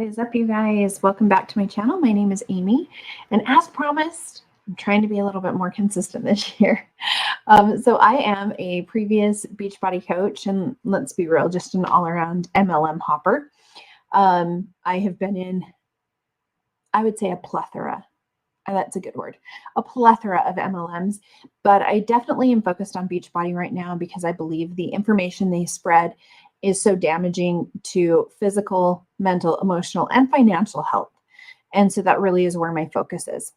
is up, you guys? Welcome back to my channel. My name is Amy, and as promised, I'm trying to be a little bit more consistent this year. So I am a previous Beachbody coach, and let's be real, just an all-around MLM hopper. I have been in, I would say, a plethora. That's a good word. A plethora of MLMs, but I definitely am focused on Beachbody right now because I believe the information they spread is so damaging to physical, mental, emotional, and financial health. And so that really is where my focus is.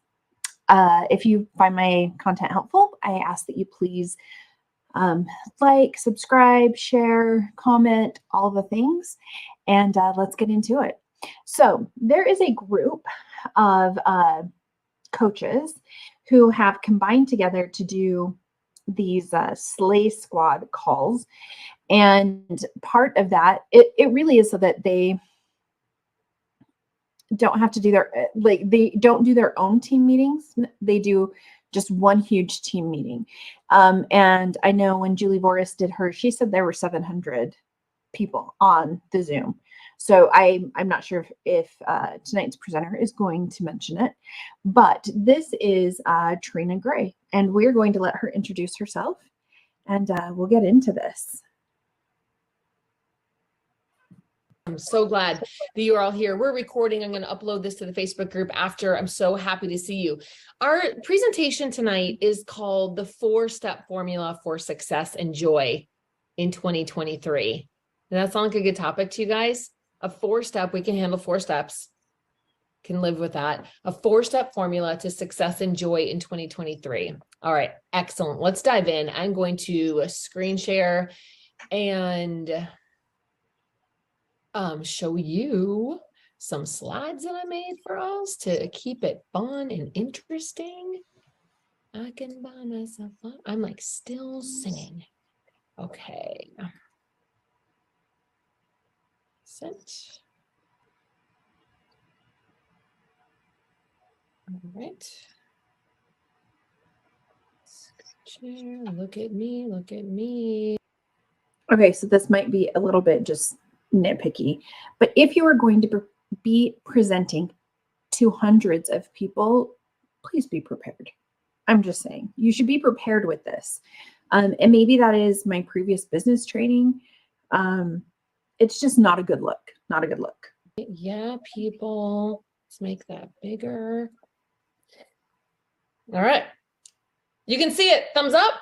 If you find my content helpful, I ask that you please like, subscribe, share, comment, all the things, and let's get into it. So there is a group of coaches who have combined together to do these Slay Squad calls. And part of that, it really is so that they don't have to do they don't do their own team meetings. They do just one huge team meeting. And I know when Julie Voris did hers, she said there were 700 people on the Zoom. So I'm not sure if tonight's presenter is going to mention it, but this is Trina Gray, and we're going to let her introduce herself, and we'll get into this. I'm so glad that you are all here. We're recording. I'm going to upload this to the Facebook group after. I'm so happy to see you. Our presentation tonight is called the 4-Step Formula for Success and Joy in 2023. Does that sound like a good topic to you guys? A 4-step, we can handle 4 steps, can live with that. A 4-step formula to success and joy in 2023. All right, excellent. Let's dive in. I'm going to screen share and show you some slides that I made for us to keep it fun and interesting. I can buy myself fun. I'm like still singing. Okay. Sent. All right. Share. Look at me. Look at me. Okay, so this might be a little bit just nitpicky, but if you are going to be presenting to hundreds of people, please be prepared. I'm just saying, you should be prepared with this. And maybe that is my previous business training. It's just not a good look. Not a good look. Yeah, people. Let's make that bigger. All right. You can see it. Thumbs up.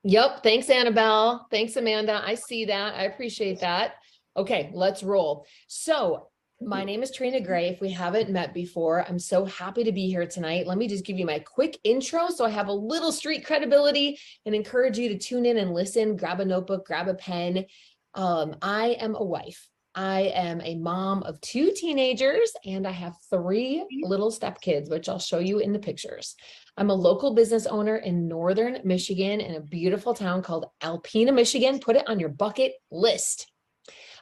Yep. Thanks, Annabelle. Thanks, Amanda. I see that. I appreciate that. Okay, let's roll. So my name is Trina Gray. If we haven't met before, I'm so happy to be here tonight. Let me just give you my quick intro so I have a little street credibility and encourage you to tune in and listen. Grab a notebook, grab a pen. I am a wife. I am a mom of 2 teenagers, and I have 3 little stepkids, which I'll show you in the pictures. I'm a local business owner in Northern Michigan in a beautiful town called Alpena, Michigan. Put it on your bucket list.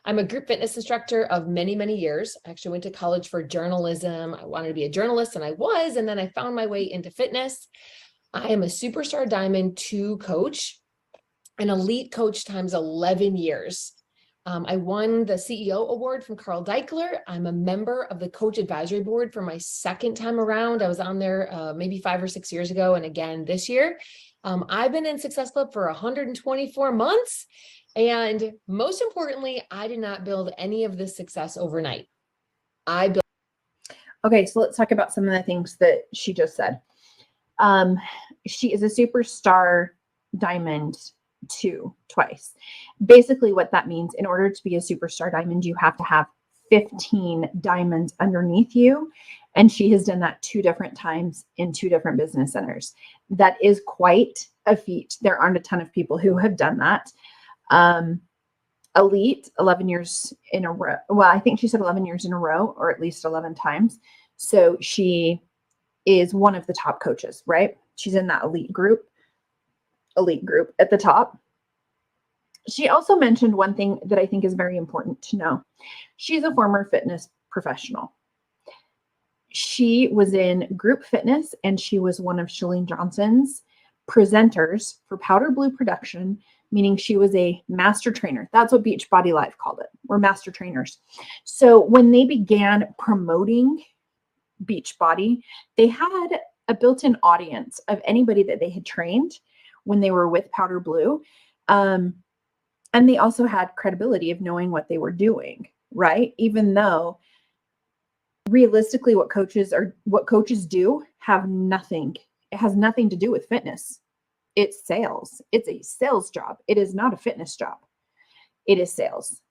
I'm a group fitness instructor of many, many years. I actually went to college for journalism. I wanted to be a journalist, and I was, and then I found my way into fitness. I am a Superstar Diamond 2 coach, an elite coach times 11 years. I won the CEO award from Carl Deichler. I'm a member of the coach advisory board for my 2nd time around. I was on there maybe 5 or 6 years ago, and again this year. I've been in Success Club for 124 months. And most importantly, I did not build any of this success overnight. Okay, so let's talk about some of the things that she just said. She is a Superstar Diamond 2 twice. Basically what that means, in order to be a Superstar Diamond, you have to have 15 diamonds underneath you. And she has done that 2 different times in 2 different business centers. That is quite a feat. There aren't a ton of people who have done that. Elite, 11 years in a row. Well, I think she said 11 years in a row, or at least 11 times. So she is one of the top coaches, right? She's in that elite group at the top. She also mentioned one thing that I think is very important to know. She's a former fitness professional. She was in group fitness, and she was one of Chalene Johnson's presenters for Powder Blue Production meaning she was a master trainer. That's what Beachbody Live called it. We're master trainers. So when they began promoting Beachbody, they had a built-in audience of anybody that they had trained when they were with Powder Blue. And they also had credibility of knowing what they were doing, right? Even though realistically what coaches do have nothing. It has nothing to do with fitness. It's sales. It's a sales job. It is not a fitness job. It is sales.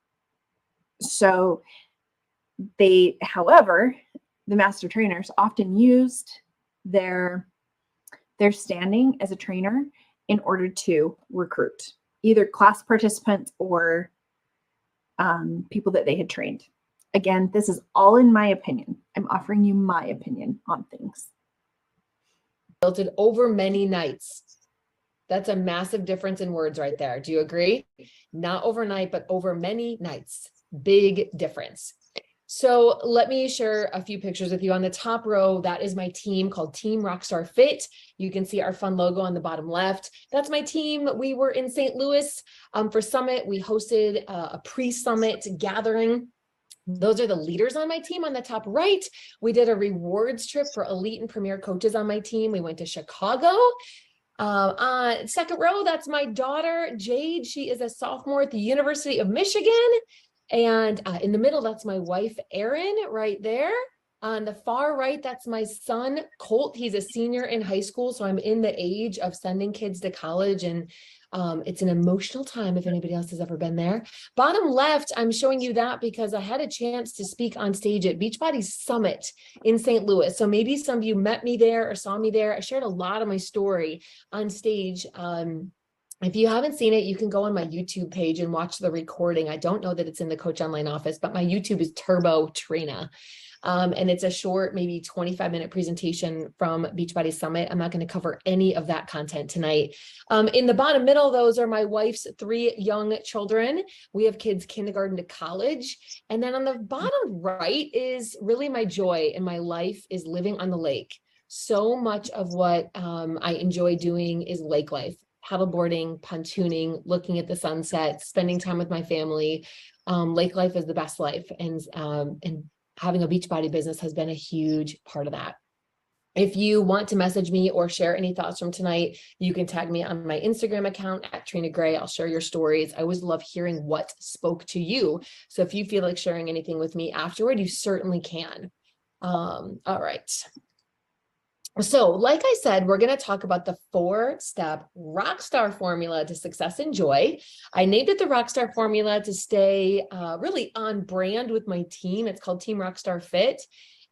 So however, the master trainers often used their standing as a trainer in order to recruit either class participants or people that they had trained. Again, this is all in my opinion. I'm offering you my opinion on things. Built it over many nights. That's a massive difference in words right there. Do you agree? Not overnight, but over many nights. Big difference. So let me share a few pictures with you. On the top row, that is my team called Team Rockstar Fit. You can see our fun logo on the bottom left. That's my team. We were in St. Louis for Summit. We hosted a pre-summit gathering. Those are the leaders on my team. On the top right, we did a rewards trip for elite and premier coaches on my team. We went to Chicago. Second row, that's my daughter, Jade. She is a sophomore at the University of Michigan. And in the middle, that's my wife, Erin, right there. On the far right, that's my son, Colt. He's a senior in high school. So I'm in the age of sending kids to college, and it's an emotional time if anybody else has ever been there. Bottom left, I'm showing you that because I had a chance to speak on stage at Beachbody Summit in St. Louis. So maybe some of you met me there or saw me there. I shared a lot of my story on stage. If you haven't seen it, you can go on my YouTube page and watch the recording. I don't know that it's in the Coach Online office, but my YouTube is Turbo Trina. And it's a short, maybe 25-minute presentation from Beachbody Summit. I'm not going to cover any of that content tonight. In the bottom middle, those are my wife's 3 young children. We have kids kindergarten to college. And then on the bottom right is really my joy in my life is living on the lake. So much of what I enjoy doing is lake life. Paddleboarding, pontooning, looking at the sunset, spending time with my family. Lake life is the best life. And having a Beachbody business has been a huge part of that. If you want to message me or share any thoughts from tonight, you can tag me on my Instagram account at Trina Gray. I'll share your stories. I always love hearing what spoke to you. So if you feel like sharing anything with me afterward, you certainly can. All right. So like I said, we're going to talk about the 4-step Rockstar formula to success and joy. I named it the Rockstar formula to stay really on brand with my team. It's called Team Rockstar Fit.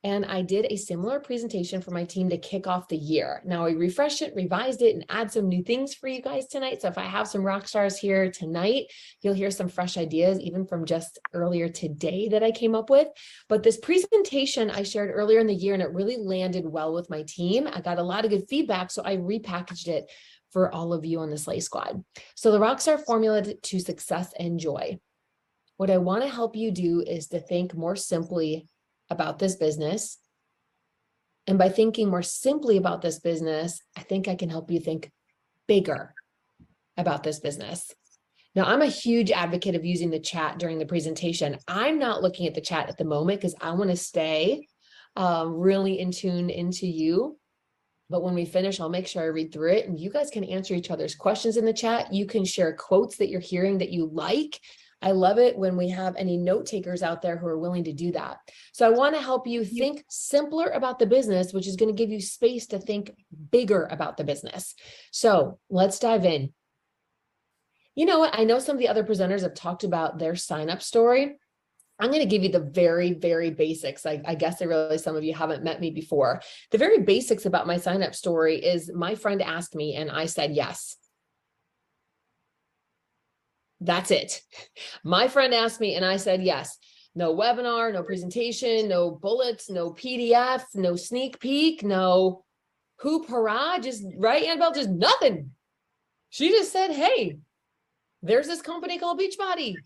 And I did a similar presentation for my team to kick off the year. Now I refreshed it, revised it, and add some new things for you guys tonight. So if I have some rock stars here tonight, you'll hear some fresh ideas, even from just earlier today that I came up with. But this presentation I shared earlier in the year, and it really landed well with my team. I got a lot of good feedback, so I repackaged it for all of you on the Slay Squad. So the Rockstar formula to success and joy. What I want to help you do is to think more simply about this business. And by thinking more simply about this business, I think I can help you think bigger about this business. Now, I'm a huge advocate of using the chat during the presentation. I'm not looking at the chat at the moment because I want to stay really in tune into you. But when we finish, I'll make sure I read through it and you guys can answer each other's questions in the chat. You can share quotes that you're hearing that you like. I love it when we have any note takers out there who are willing to do that. So I want to help you think simpler about the business, which is going to give you space to think bigger about the business. So let's dive in. You know what? I know some of the other presenters have talked about their sign-up story. I'm going to give you the very, very basics. I guess I realize some of you haven't met me before. The very basics about my sign-up story is my friend asked me and I said yes. That's it. My friend asked me and I said yes. No webinar, no presentation, no bullets, no PDF, no sneak peek, no hoop hurrah, just right, Annabelle, just nothing. She just said, hey, there's this company called Beachbody.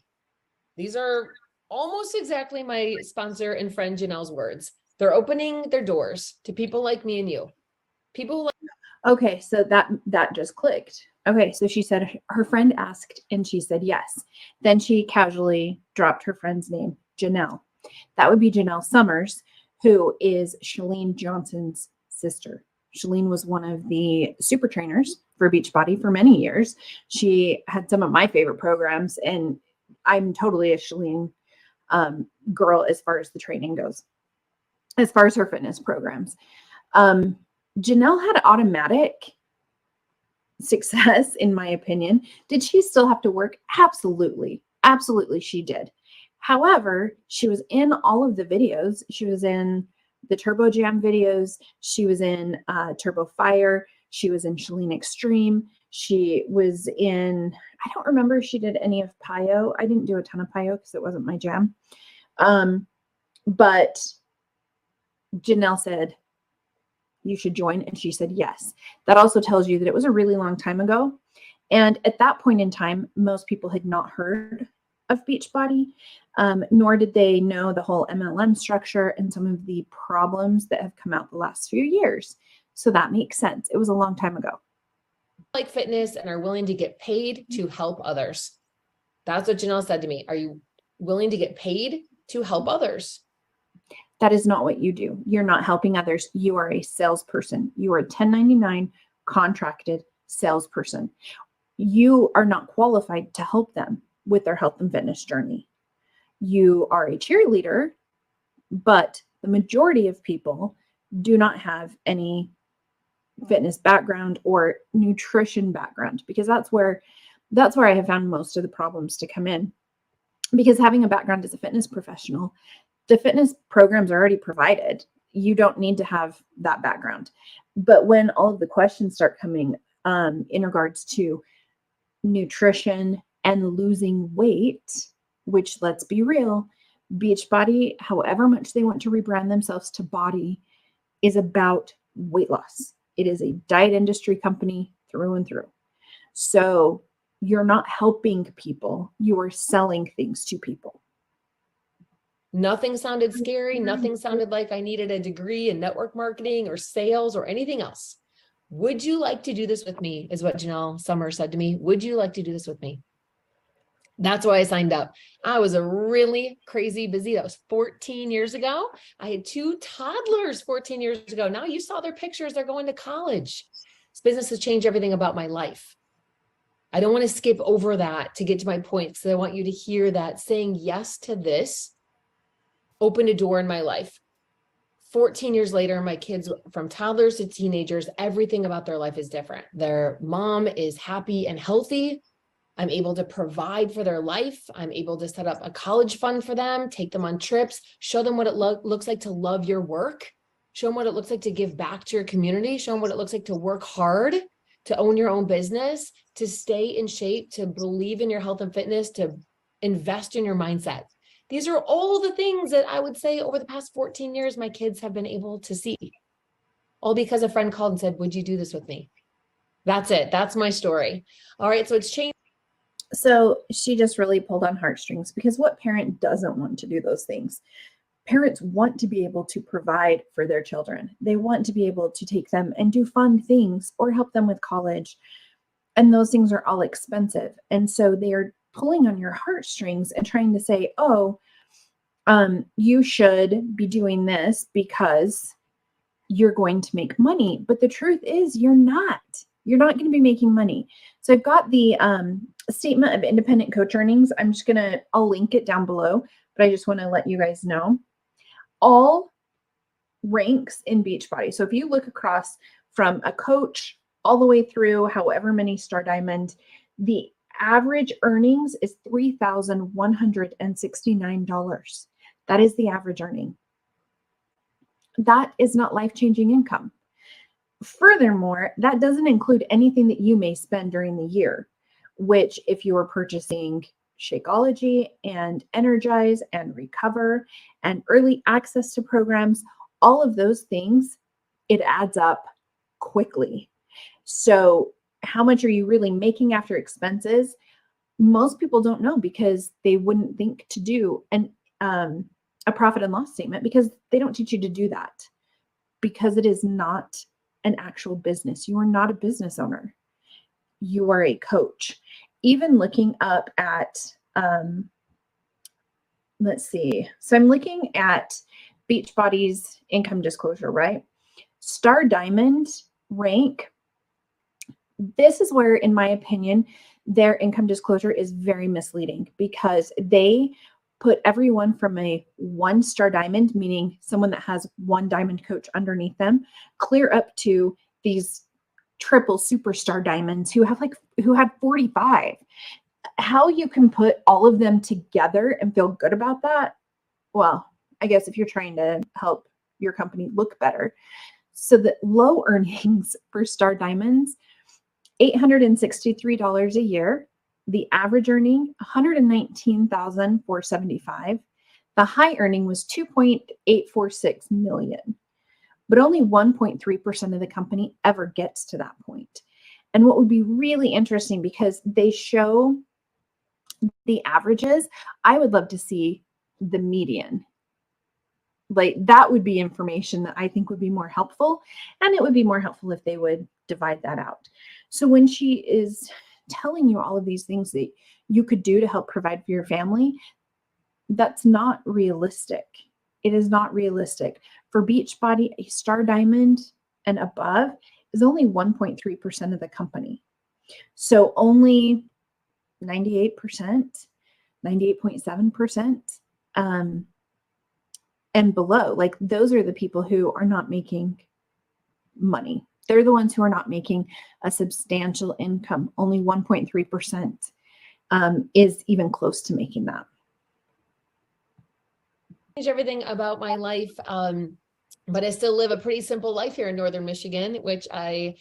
These are almost exactly my sponsor and friend Janelle's words. They're opening their doors to people like me and you. People like Okay, so that just clicked. Okay, so she said her friend asked and she said yes. Then she casually dropped her friend's name, Janelle. That would be Janelle Summers, who is Shalene Johnson's sister. Shalene was one of the super trainers for Beachbody for many years. She had some of my favorite programs, and I'm totally a Shalene girl as far as the training goes, as far as her fitness programs. Janelle had automatic success, in my opinion. Did she still have to work? Absolutely. Absolutely, she did. However, she was in all of the videos. She was in the Turbo Jam videos. She was in Turbo Fire. She was in Shalene Extreme. She was in, I don't remember if she did any of Pio. I didn't do a ton of Pio because it wasn't my jam. But Janelle said, you should join. And she said, yes. That also tells you that it was a really long time ago. And at that point in time, most people had not heard of Beachbody, nor did they know the whole MLM structure and some of the problems that have come out the last few years. So that makes sense. It was a long time ago. Like fitness and are willing to get paid to help others. That's what Janelle said to me. Are you willing to get paid to help others? That is not what you do. You're not helping others. You are a salesperson. You are a 1099 contracted salesperson. You are not qualified to help them with their health and fitness journey. You are a cheerleader, but the majority of people do not have any fitness background or nutrition background, because that's where I have found most of the problems to come in. Because having a background as a fitness professional, the fitness programs are already provided. You don't need to have that background. But when all of the questions start coming in regards to nutrition and losing weight, which, let's be real, Beachbody, however much they want to rebrand themselves to BODi, is about weight loss. It is a diet industry company through and through. So you're not helping people, you are selling things to people. Nothing sounded scary. Nothing sounded like I needed a degree in network marketing or sales or anything else. Would you like to do this with me? Is what Janelle Summers said to me. Would you like to do this with me? That's why I signed up. I was a really crazy busy. That was 14 years ago. I had 2 toddlers 14 years ago. Now you saw their pictures. They're going to college. This business has changed everything about my life. I don't want to skip over that to get to my point, because I want you to hear that saying yes to this opened a door in my life. 14 years later, my kids, from toddlers to teenagers, everything about their life is different. Their mom is happy and healthy. I'm able to provide for their life. I'm able to set up a college fund for them, take them on trips, show them what it looks like to love your work, show them what it looks like to give back to your community, show them what it looks like to work hard, to own your own business, to stay in shape, to believe in your health and fitness, to invest in your mindset. These are all the things that I would say over the past 14 years, my kids have been able to see. All because a friend called and said, would you do this with me? That's it. That's my story. All right. So it's changed. So she just really pulled on heartstrings, because what parent doesn't want to do those things? Parents want to be able to provide for their children. They want to be able to take them and do fun things or help them with college. And those things are all expensive. And so they are pulling on your heartstrings and trying to say, oh, you should be doing this because you're going to make money. But the truth is, you're not. You're not going to be making money. So I've got the statement of independent coach earnings. I'll link it down below, but I just want to let you guys know all ranks in Beachbody. So if you look across from a coach all the way through however many star diamond, the average earnings is $3,169. That is the average earning. That is not life-changing income. Furthermore, that doesn't include anything that you may spend during the year, which if you are purchasing Shakeology and Energize and Recover and early access to programs, all of those things, it adds up quickly. So how much are you really making after expenses? Most people don't know, because they wouldn't think to do a profit and loss statement, because they don't teach you to do that, because it is not an actual business. You are not a business owner. you are a coach. Even looking up at, let's see. So I'm looking at Beachbody's income disclosure, right? Star Diamond rank. This is where, in my opinion, their income disclosure is very misleading because they put everyone from a 1-star diamond, meaning someone that has 1 diamond coach underneath them, clear up to these triple superstar diamonds who had 45. How you can put all of them together and feel good about that? Well, I guess if you're trying to help your company look better. So the low earnings for star diamonds, $863 a year. The average earning, $119,475. The high earning was $2.846 million, but only 1.3% of the company ever gets to that point. And what would be really interesting, because they show the averages, I would love to see the median. Like, that would be information that I think would be more helpful. And it would be more helpful if they would divide that out. So when she is telling you all of these things that you could do to help provide for your family, that's not realistic. It is not realistic. For Beachbody, a star diamond and above is only 1.3% of the company. So only 98%, 98.7%, and below, like, those are the people who are not making money. They're the ones who are not making a substantial income. Only 1.3% is even close to making that. Change everything about my life, but I still live a pretty simple life here in Northern Michigan, which I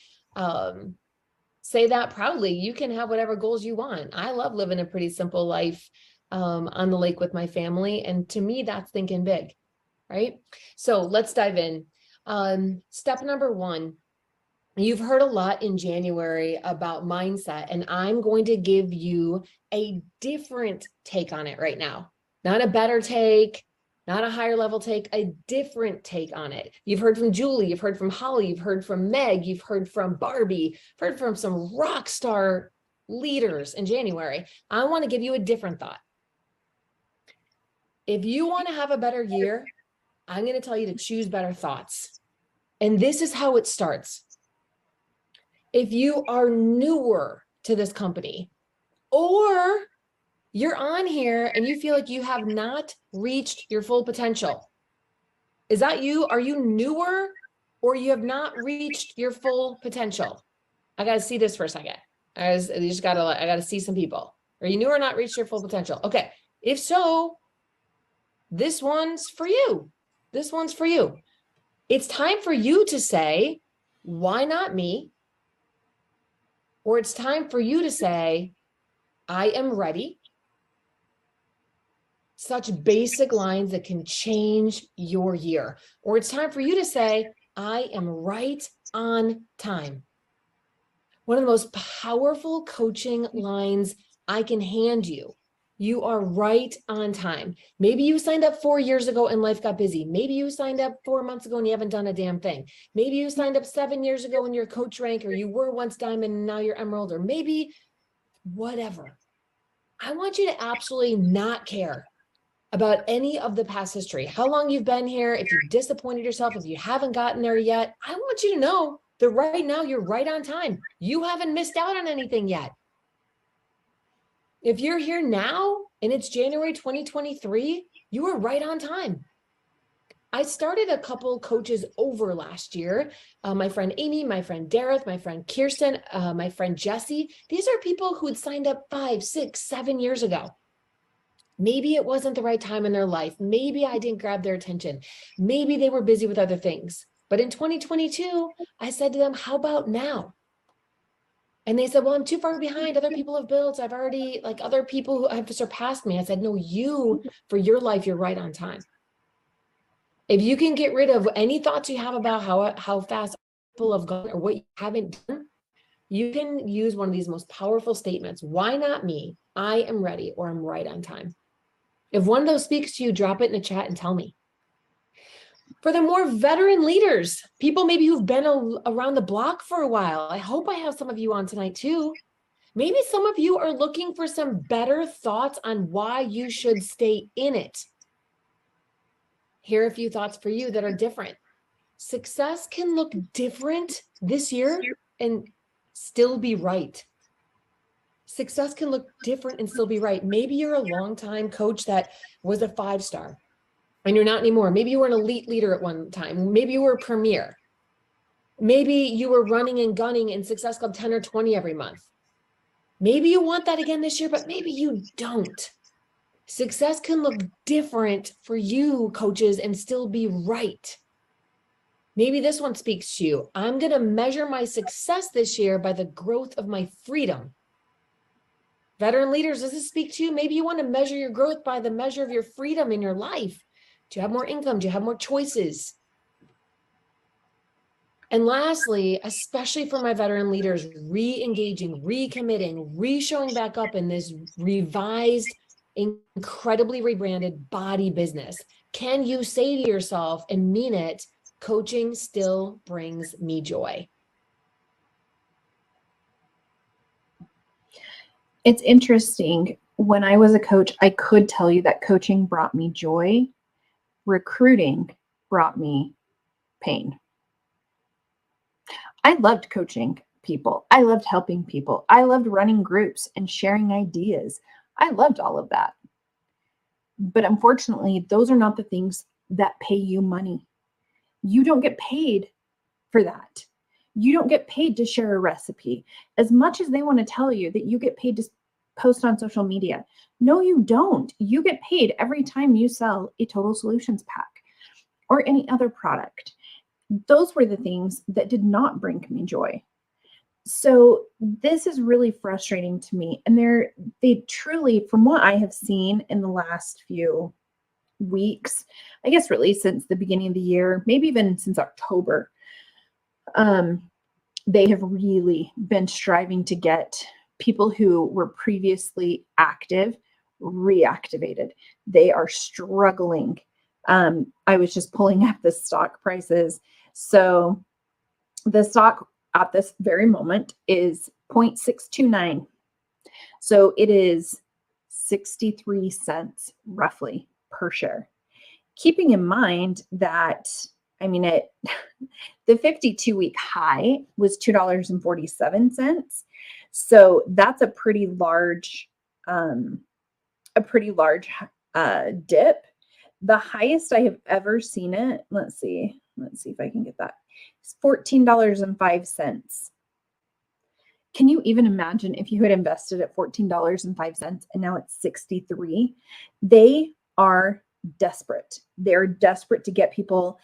say that proudly. You can have whatever goals you want. I love living a pretty simple life on the lake with my family. And to me, that's thinking big, right? So let's dive in. Step number 1, you've heard a lot in January about mindset, and I'm going to give you a different take on it right now. Not a better take, not a higher level take, a different take on it. You've heard from Julie, you've heard from Holly, you've heard from Meg, you've heard from Barbie, heard from some Rockstar leaders in January. I want to give you a different thought. If you want to have a better year, I'm going to tell you to choose better thoughts. And this is how it starts. If you are newer to this company, or you're on here and you feel like you have not reached your full potential, is that you? Are you newer, or you have not reached your full potential? I got to see this for a second. I got to see some people. Are you newer or not reached your full potential? Okay. If so, this one's for you. This one's for you. It's time for you to say, why not me? Or it's time for you to say, I am ready. Such basic lines that can change your year. Or it's time for you to say, I am right on time. One of the most powerful coaching lines I can hand you. You are right on time. Maybe you signed up 4 years ago and life got busy. Maybe you signed up 4 months ago and you haven't done a damn thing. Maybe you signed up 7 years ago and you're coach rank, or you were once diamond and now you're emerald, or maybe whatever. I want you to absolutely not care about any of the past history, how long you've been here, if you've disappointed yourself, if you haven't gotten there yet. I want you to know that right now you're right on time. You haven't missed out on anything yet. If you're here now and it's January 2023, you are right on time. I started a couple coaches over last year. My friend Amy, my friend Dareth, my friend Kirsten, my friend Jessie. These are people who had signed up 5, 6, 7 years ago. Maybe it wasn't the right time in their life. Maybe I didn't grab their attention. Maybe they were busy with other things. But in 2022, I said to them, how about now? And they said, well, I'm too far behind. Other people have built. I've already, like, other people who have surpassed me. I said, no, you, for your life, you're right on time. If you can get rid of any thoughts you have about how fast people have gone or what you haven't done, you can use one of these most powerful statements. Why not me? I am ready, or I'm right on time. If one of those speaks to you, drop it in the chat and tell me. For the more veteran leaders, people maybe who've been around the block for a while, I hope I have some of you on tonight too. Maybe some of you are looking for some better thoughts on why you should stay in it. Here are a few thoughts for you that are different. Success can look different this year and still be right. Success can look different and still be right. Maybe you're a longtime coach that was a 5-star and you're not anymore. Maybe you were an elite leader at one time. Maybe you were a premier. Maybe you were running and gunning in Success Club 10 or 20 every month. Maybe you want that again this year, but maybe you don't. Success can look different for you, coaches, and still be right. Maybe this one speaks to you. I'm going to measure my success this year by the growth of my freedom. Veteran leaders, does this speak to you? Maybe you want to measure your growth by the measure of your freedom in your life. Do you have more income? Do you have more choices? And lastly, especially for my veteran leaders, re-engaging, recommitting, re-showing back up in this revised, incredibly rebranded BODi business. Can you say to yourself and mean it, coaching still brings me joy? It's interesting. When I was a coach, I could tell you that coaching brought me joy. Recruiting brought me pain. I loved coaching people. I loved helping people. I loved running groups and sharing ideas. I loved all of that. But unfortunately, those are not the things that pay you money. You don't get paid for that. You don't get paid to share a recipe. As much as they want to tell you that you get paid to post on social media, no, you don't. You get paid every time you sell a Total Solutions pack or any other product. Those were the things that did not bring me joy. So this is really frustrating to me. And they truly, from what I have seen in the last few weeks, I guess really since the beginning of the year, maybe even since October, they have really been striving to get people who were previously active reactivated. They are struggling. I was just pulling up the stock prices. So the stock at this very moment is 0.629. So it is 63 cents roughly per share. Keeping in mind that, the 52-week high was $2.47. So that's a pretty large dip. The highest I have ever seen it, let's see if I can get that. It's $14.05. Can you even imagine if you had invested at $14.05 and now it's 63? They are desperate. They're desperate to get people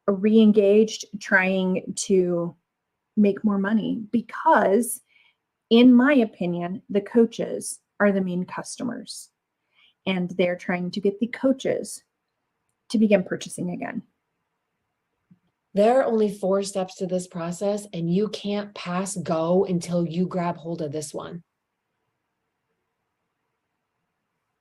re-engaged, trying to make more money because, in my opinion, the coaches are the main customers and they're trying to get the coaches to begin purchasing again. There are only 4 steps to this process, and you can't pass go until you grab hold of this one.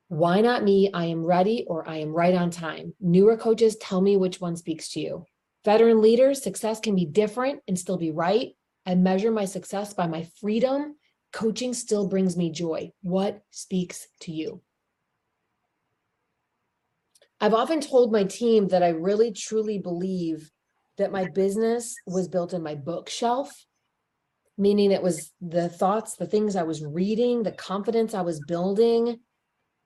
Why not me? I am ready, or I am right on time. Newer coaches, tell me which one speaks to you. Veteran leaders, success can be different and still be right. I measure my success by my freedom. Coaching still brings me joy. What speaks to you? I've often told my team that I really truly believe that my business was built in my bookshelf, meaning it was the thoughts, the things I was reading, the confidence I was building,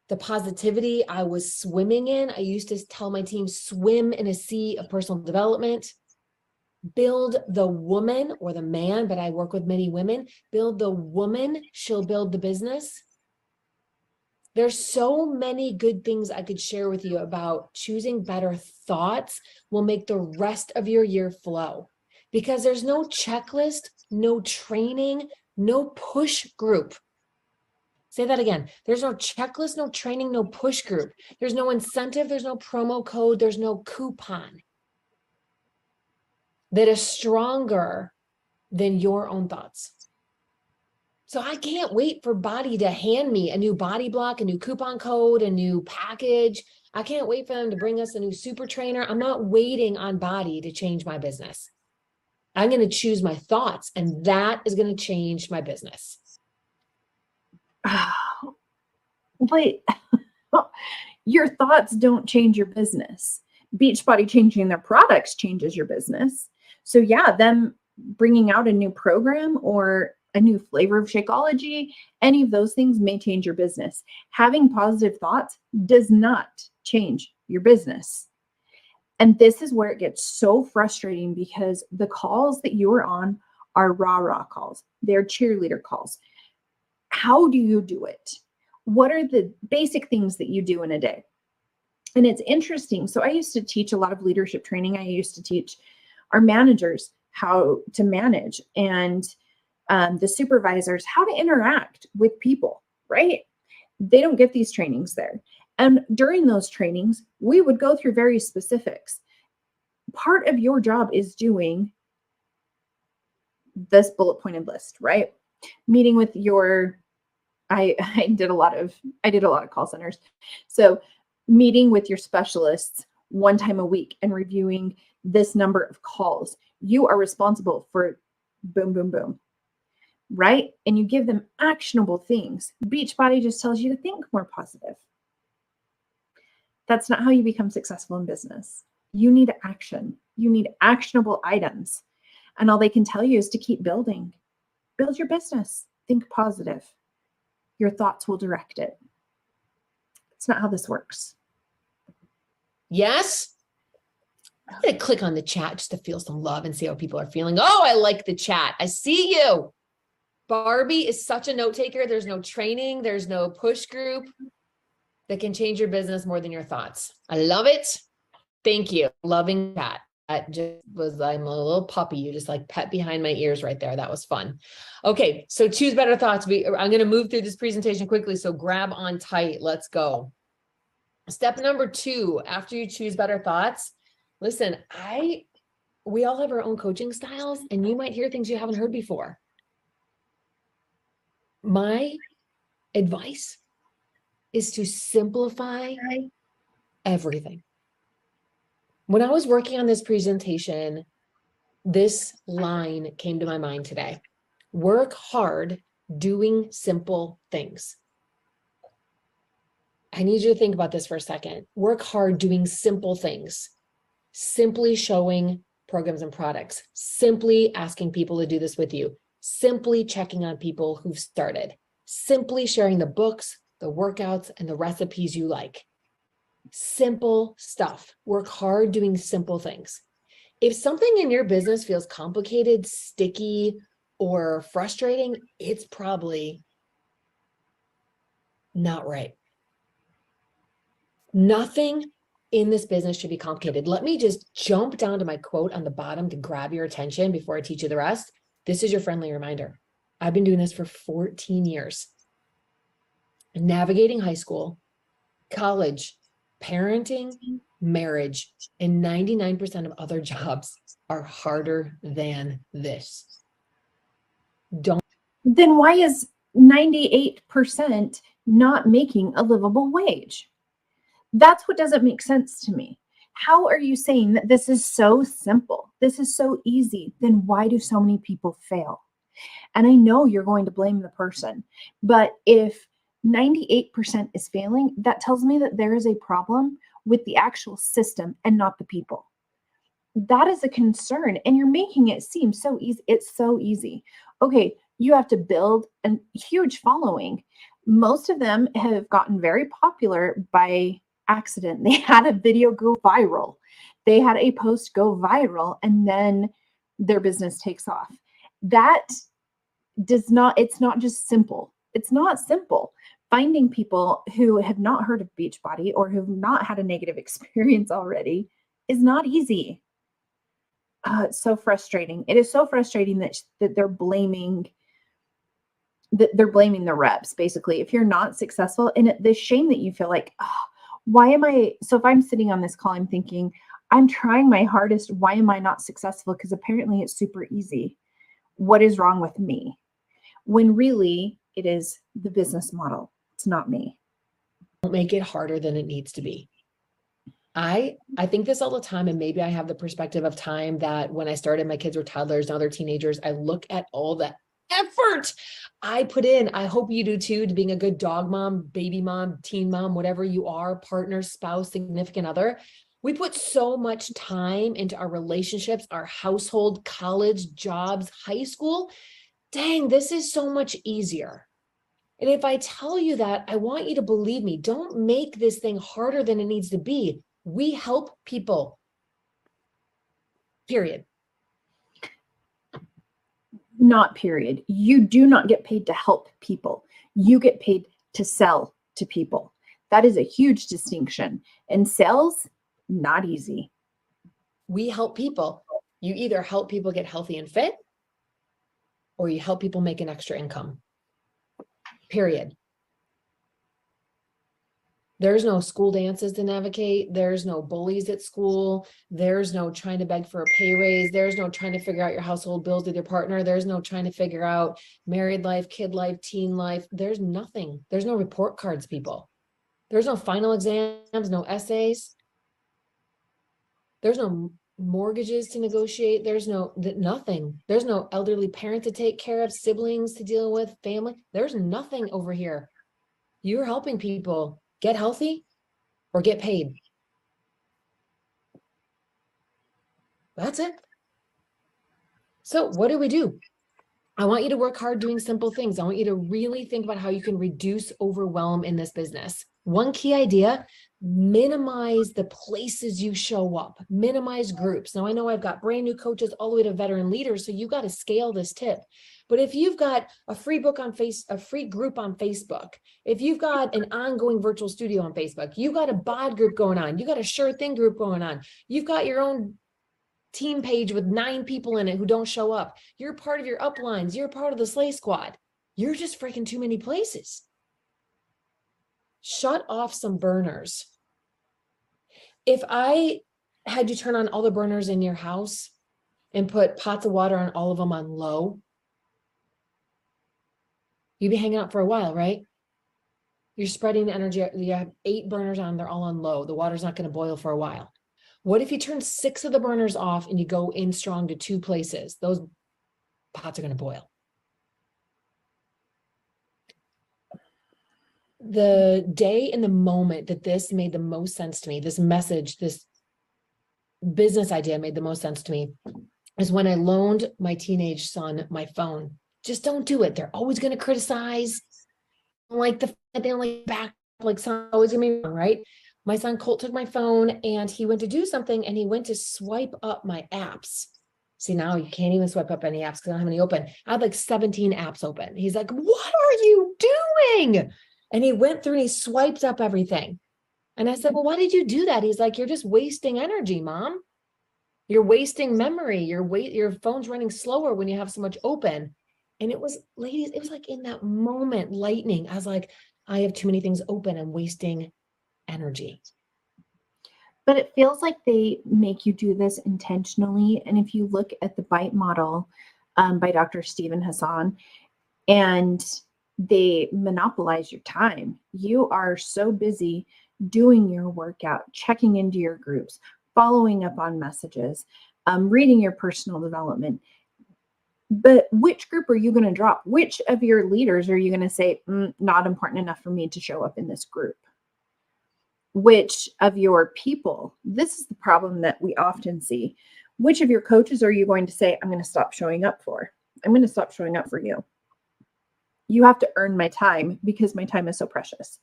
the positivity I was swimming in. I used to tell my team, swim in a sea of personal development. Build the woman or the man, but I work with many women. Build the woman, she'll build the business. There's so many good things I could share with you about choosing better thoughts will make the rest of your year flow, because there's no checklist, no training, no push group. Say that again. There's no checklist, no training, no push group. There's no incentive. There's no promo code. There's no coupon that is stronger than your own thoughts. So I can't wait for BODi to hand me a new BODi block, a new coupon code, a new package. I can't wait for them to bring us a new super trainer. I'm not waiting on BODi to change my business. I'm going to choose my thoughts, and that is going to change my business. But your thoughts don't change your business. Beachbody changing their products changes your business. So yeah, them bringing out a new program or a new flavor of Shakeology, any of those things may change your business. Having positive thoughts does not change your business. And this is where it gets so frustrating because the calls that you are on are rah-rah calls. They're cheerleader calls. How do you do it? What are the basic things that you do in a day? And it's interesting. So I used to teach a lot of leadership training. I used to teach our managers how to manage and the supervisors how to interact with people, right? They don't get these trainings there. And during those trainings, we would go through various specifics. Part of your job is doing this bullet pointed list, right? Meeting with your, I did a lot of call centers. So meeting with your specialists one time a week and reviewing this number of calls. You are responsible for boom, boom, boom, right? And you give them actionable things. Beachbody just tells you to think more positive. That's not how you become successful in business. You need action. You need actionable items. And all they can tell you is to keep building. Build your business. Think positive. Your thoughts will direct it. It's not how this works. Yes. I'm going to click on the chat just to feel some love and see how people are feeling. Oh, I like the chat. I see you. Barbie is such a note taker. There's no training. There's no push group that can change your business more than your thoughts. I love it. Thank you. Loving that. That just was, I'm a little puppy. You just like pet behind my ears right there. That was fun. Okay. So choose better thoughts. I'm going to move through this presentation quickly. So grab on tight. Let's go. Step number 2, after you choose better thoughts, listen, we all have our own coaching styles and you might hear things you haven't heard before. My advice is to simplify everything. When I was working on this presentation, this line came to my mind today. Work hard doing simple things. I need you to think about this for a second. Work hard doing simple things. Simply showing programs and products. Simply asking people to do this with you. Simply checking on people who've started. Simply sharing the books, the workouts, and the recipes you like. Simple stuff. Work hard doing simple things. If something in your business feels complicated, sticky, or frustrating, it's probably not right. Nothing in this business should be complicated. Let me just jump down to my quote on the bottom to grab your attention before I teach you the rest. This is your friendly reminder. I've been doing this for 14 years. Navigating high school, college, parenting, marriage, and 99% of other jobs are harder than this. Then why is 98% not making a livable wage? That's what doesn't make sense to me. How are you saying that this is so simple? This is so easy. Then why do so many people fail? And I know you're going to blame the person, but if 98% is failing, that tells me that there is a problem with the actual system and not the people. That is a concern, and you're making it seem so easy. It's so easy. Okay, you have to build a huge following. Most of them have gotten very popular by accident. They had a video go viral. They had a post go viral, and then their business takes off. That it's not just simple. It's not simple. Finding people who have not heard of Beachbody or who have not had a negative experience already is not easy. It's so frustrating. It is so frustrating that they're blaming the reps, basically. If you're not successful, and the shame that you feel like, oh, why am I? So if I'm sitting on this call, I'm thinking, I'm trying my hardest. Why am I not successful? Because apparently it's super easy. What is wrong with me? When really it is the business model. It's not me. Don't make it harder than it needs to be. I think this all the time, and maybe I have the perspective of time that when I started, my kids were toddlers, now they're teenagers. I look at all the effort I put in. I hope you do too, to being a good dog mom, baby mom, teen mom, whatever you are, partner, spouse, significant other. We put so much time into our relationships, our household, college, jobs, high school. Dang, this is so much easier. And if I tell you that, I want you to believe me. Don't make this thing harder than it needs to be. We help people. Period. Not period. You do not get paid to help people. You get paid to sell to people. That is a huge distinction. And sales, not easy. We help people. You either help people get healthy and fit, or you help people make an extra income. Period. There's no school dances to navigate. There's no bullies at school. There's no trying to beg for a pay raise. There's no trying to figure out your household bills with your partner. There's no trying to figure out married life, kid life, teen life. There's nothing. There's no report cards, people. There's no final exams, no essays. There's no mortgages to negotiate. There's nothing. There's no elderly parent to take care of, siblings to deal with, family. There's nothing over here. You're helping people get healthy or get paid. That's it. So what do? I want you to work hard doing simple things. I want you to really think about how you can reduce overwhelm in this business. One key idea, minimize the places you show up, minimize groups. Now I know I've got brand new coaches all the way to veteran leaders, so you got to scale this tip. But if you've got a free group on Facebook, if you've got an ongoing virtual studio on Facebook, you've got a BOD group going on, you got a Sure Thing group going on, you've got your own team page with 9 people in it who don't show up, you're part of your uplines, you're part of the Slay Squad, you're just freaking too many places. Shut off some burners. If I had you turn on all the burners in your house and put pots of water on all of them on low, you'd be hanging out for a while, right? You're spreading the energy. You have 8 burners on, they're all on low. The water's not going to boil for a while. What if you turn 6 of the burners off and you go in strong to 2 places? Those pots are going to boil. The day and the moment that this made the most sense to me, this message, this business idea made the most sense to me, is when I loaned my teenage son my phone. Just don't do it. They're always going to criticize. Like they don't like back, like some always gonna be wrong, right? My son Colt took my phone and he went to do something and he went to swipe up my apps. See, now you can't even swipe up any apps because I don't have any open. I had like 17 apps open. He's like, what are you doing? And he went through and he swiped up everything. And I said, well, why did you do that? He's like, you're just wasting energy, Mom. You're wasting memory. Your phone's running slower when you have so much open. And it was, ladies, it was like in that moment, lightning. I was like, I have too many things open. I'm wasting energy. But it feels like they make you do this intentionally. And if you look at the BITE model by Dr. Stephen Hassan, and they monopolize your time. You are so busy doing your workout, checking into your groups, following up on messages, reading your personal development. But which group are you going to drop? Which of your leaders are you going to say, not important enough for me to show up in this group? Which of your people, this is the problem that we often see. Which of your coaches are you going to say, I'm going to stop showing up for? I'm going to stop showing up for you. You have to earn my time because my time is so precious.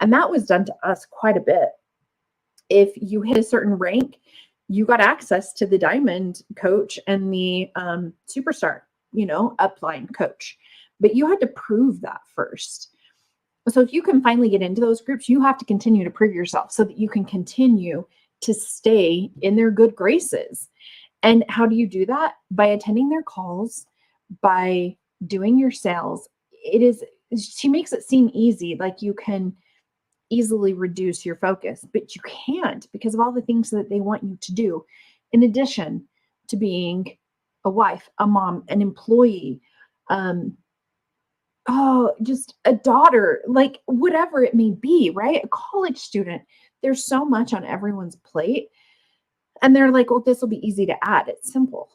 And that was done to us quite a bit. If you hit a certain rank, you got access to the diamond coach and the superstar, upline coach. But you had to prove that first. So if you can finally get into those groups, you have to continue to prove yourself so that you can continue to stay in their good graces. And how do you do that? By attending their calls, by doing your sales. She makes it seem easy, like you can easily reduce your focus, but you can't because of all the things that they want you to do. In addition to being a wife, a mom, an employee, just a daughter, like whatever it may be, right? A college student. There's so much on everyone's plate. And they're like, well, this will be easy to add. It's simple.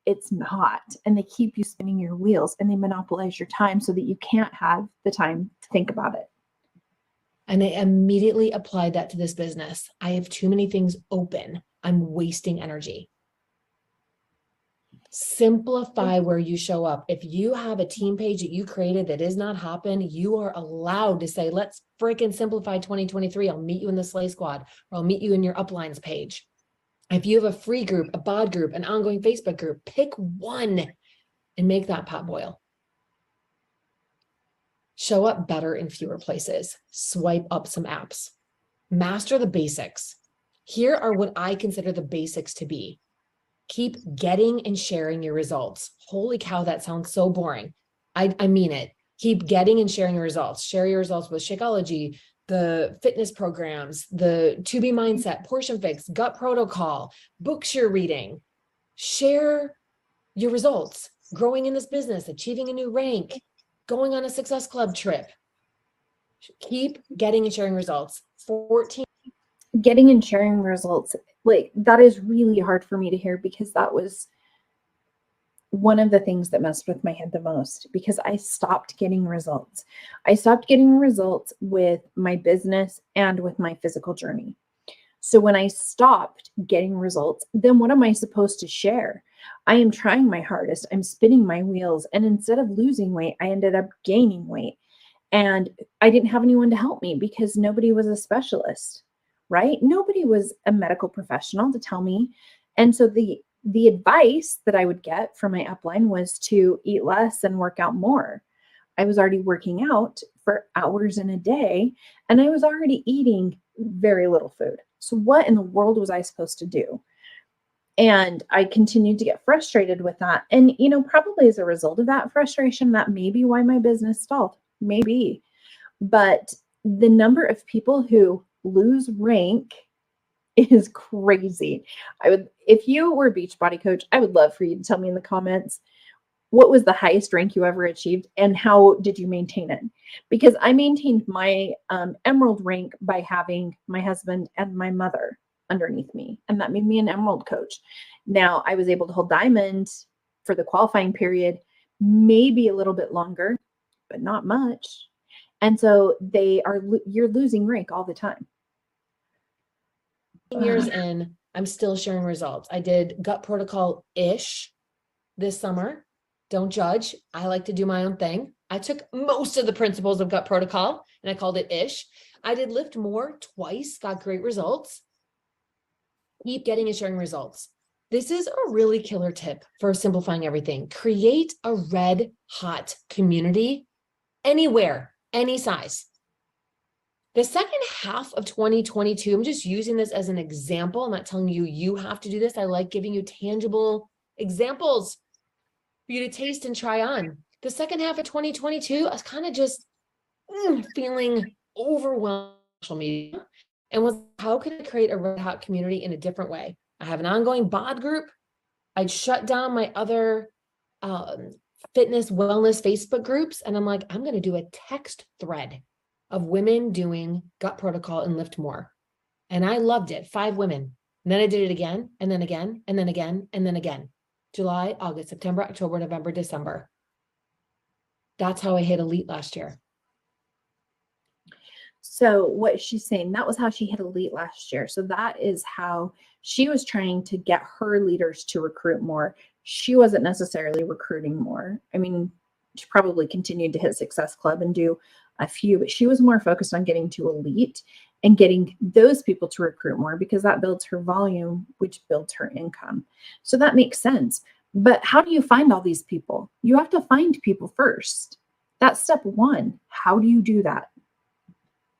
it's not. And they keep you spinning your wheels and they monopolize your time so that you can't have the time to think about it. And I immediately applied that to this business. I have too many things open. I'm wasting energy. Simplify where you show up. If you have a team page that you created that is not hopping, you are allowed to say, let's freaking simplify 2023. I'll meet you in the Slay Squad, or I'll meet you in your uplines page. If you have a free group, a BOD group, an ongoing Facebook group, pick one and make that pot boil. Show up better in fewer places. Swipe up some apps. Master the basics. Here are what I consider the basics to be. Keep getting and sharing your results. Holy cow, that sounds so boring. I mean it. Keep getting and sharing your results. Share your results with Shakeology, the fitness programs, the 2B mindset, portion fix, gut protocol, books you're reading. Share your results. Growing in this business, achieving a new rank, going on a success club trip. Keep getting and sharing results. 14. Getting and sharing results, like that is really hard for me to hear, because that was one of the things that messed with my head the most, because I stopped getting results. I stopped getting results with my business and with my physical journey. So when I stopped getting results, then what am I supposed to share? I am trying my hardest. I'm spinning my wheels. And instead of losing weight, I ended up gaining weight. And I didn't have anyone to help me because nobody was a specialist, right? Nobody was a medical professional to tell me. And so the advice that I would get from my upline was to eat less and work out more. I was already working out for hours in a day, and I was already eating very little food. So what in the world was I supposed to do? And I continued to get frustrated with that. And, probably as a result of that frustration, that may be why my business stalled. Maybe. But the number of people who lose rank is crazy. If you were a Beachbody coach, I would love for you to tell me in the comments, what was the highest rank you ever achieved and how did you maintain it? Because I maintained my emerald rank by having my husband and my mother underneath me, and that made me an emerald coach. Now I was able to hold diamond for the qualifying period, maybe a little bit longer, but not much. And so you're losing rank all the time. Years in, I'm still sharing results. I did gut protocol-ish this summer. Don't judge. I like to do my own thing. I took most of the principles of gut protocol and I called it ish. I did lift more twice, got great results. Keep getting and sharing results. This is a really killer tip for simplifying everything. Create a red hot community anywhere, any size. The second half of 2022, I'm just using this as an example. I'm not telling you you have to do this. I like giving you tangible examples for you to taste and try on. The second half of 2022, I was kind of just feeling overwhelmed with social media and was, how can I create a red hot community in a different way? I have an ongoing BOD group. I'd shut down my other fitness, wellness Facebook groups. And I'm like, I'm going to do a text thread of women doing gut protocol and lift more. And I loved it. 5 women. And then I did it again, and then again, and then again, and then again. July, August, September, October, November, December. That's how I hit elite last year. So what she's saying, that was how she hit elite last year. So that is how she was trying to get her leaders to recruit more. She wasn't necessarily recruiting more. I mean, she probably continued to hit Success Club and do a few, but she was more focused on getting to elite and getting those people to recruit more, because that builds her volume, which builds her income. So that makes sense. But how do you find all these people? You have to find people first. That's step one. How do you do that?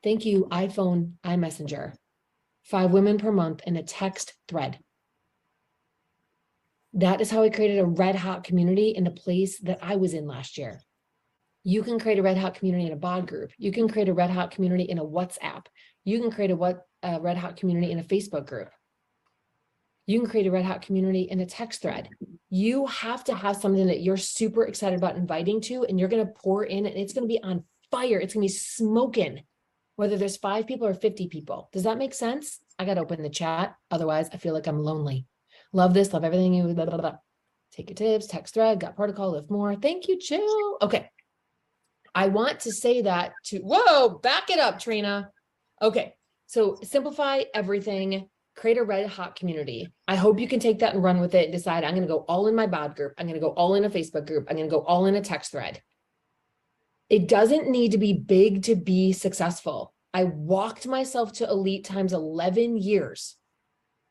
Thank you, iPhone, iMessenger. 5 women per month in a text thread. That is how I created a red hot community in a place that I was in last year. You can create a red hot community in a BOD group. You can create a red hot community in a WhatsApp. You can create a red hot community in a Facebook group. You can create a red hot community in a text thread. You have to have something that you're super excited about inviting to, and you're going to pour in, and it's going to be on fire. It's going to be smoking, whether there's 5 people or 50 people. Does that make sense? I got to open the chat. Otherwise, I feel like I'm lonely. Love this. Love everything. You. Blah, blah, blah. Take your tips, text thread, got protocol, lift more. Thank you, Jill. Okay. I want to say that to, whoa, back it up, Trina. Okay. So simplify everything, create a red hot community. I hope you can take that and run with it and decide, I'm going to go all in my BOD group. I'm going to go all in a Facebook group. I'm going to go all in a text thread. It doesn't need to be big to be successful. I walked myself to elite times 11 years,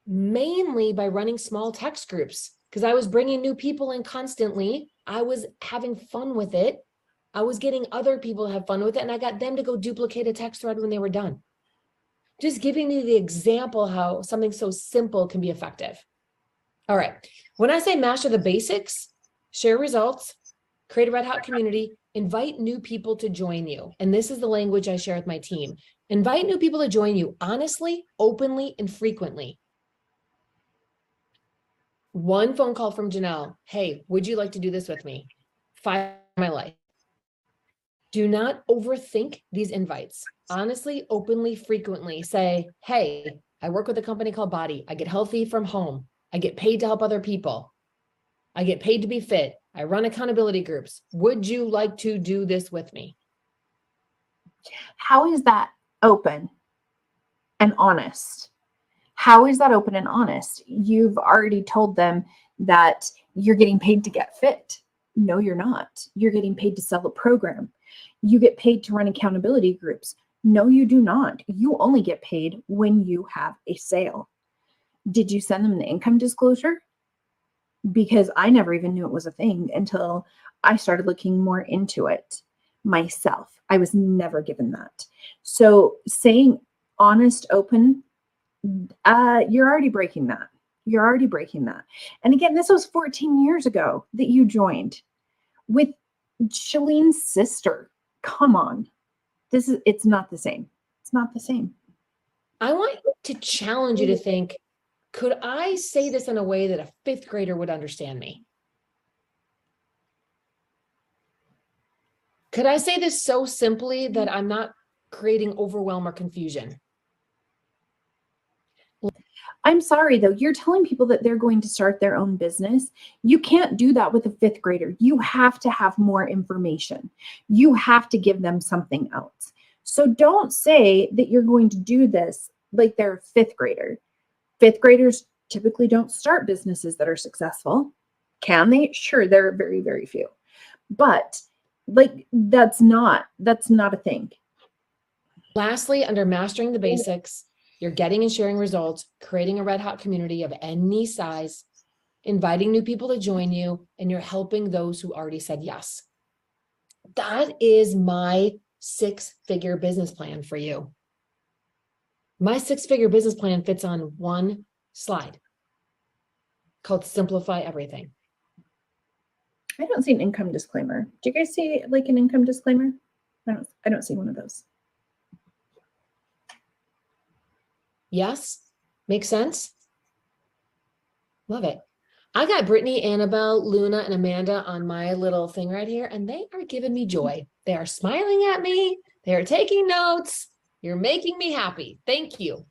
mainly by running small text groups because I was bringing new people in constantly. I was having fun with it. I was getting other people to have fun with it, and I got them to go duplicate a text thread when they were done. Just giving you the example how something so simple can be effective. All right. When I say master the basics, share results, create a red hot community, invite new people to join you. And this is the language I share with my team. Invite new people to join you honestly, openly, and frequently. One phone call from Janelle. Hey, would you like to do this with me? 5 my life. Do not overthink these invites. Honestly, openly, frequently say, hey, I work with a company called BODi. I get healthy from home. I get paid to help other people. I get paid to be fit. I run accountability groups. Would you like to do this with me? How is that open and honest? How is that open and honest? You've already told them that you're getting paid to get fit. No, you're not. You're getting paid to sell a program. You get paid to run accountability groups. No, you do not. You only get paid when you have a sale. Did you send them the income disclosure? Because I never even knew it was a thing until I started looking more into it myself. I was never given that. So saying honest, open, you're already breaking that. You're already breaking that. And again, this was 14 years ago that you joined with Shalene's sister. Come on. It's not the same. It's not the same. I want to challenge you to think, could I say this in a way that a 5th grader would understand me? Could I say this so simply that I'm not creating overwhelm or confusion? I'm sorry, though. You're telling people that they're going to start their own business. You can't do that with a 5th grader. You have to have more information. You have to give them something else. So don't say that you're going to do this like they're a 5th grader. 5th graders typically don't start businesses that are successful. Can they? Sure, there are very, very few. But like that's not a thing. Lastly, under mastering the basics, you're getting and sharing results, creating a red hot community of any size, inviting new people to join you, and you're helping those who already said yes. That is my 6-figure business plan for you. My 6-figure business plan fits on one slide called Simplify Everything. I don't see an income disclaimer. Do you guys see like an income disclaimer? I don't see one of those. Yes, makes sense. Love it. I got Brittany, Annabelle, Luna, and Amanda on my little thing right here, and they are giving me joy. They are smiling at me. They are taking notes. You're making me happy. Thank you.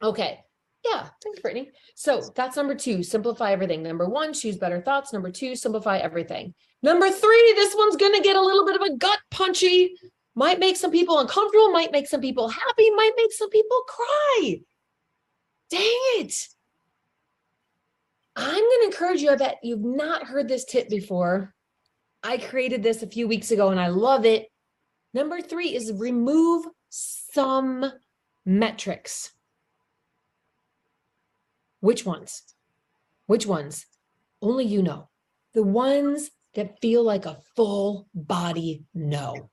Okay. Yeah. Thanks, Brittany. So that's number 2, simplify everything. Number 1, choose better thoughts. Number 2, simplify everything. Number 3, this one's going to get a little bit of a gut punchy. Might make some people uncomfortable, might make some people happy, might make some people cry. Dang it. I'm going to encourage you. I bet you've not heard this tip before. I created this a few weeks ago and I love it. Number 3 is remove some metrics. Which ones? Which ones? Only you know. The ones that feel like a full body no.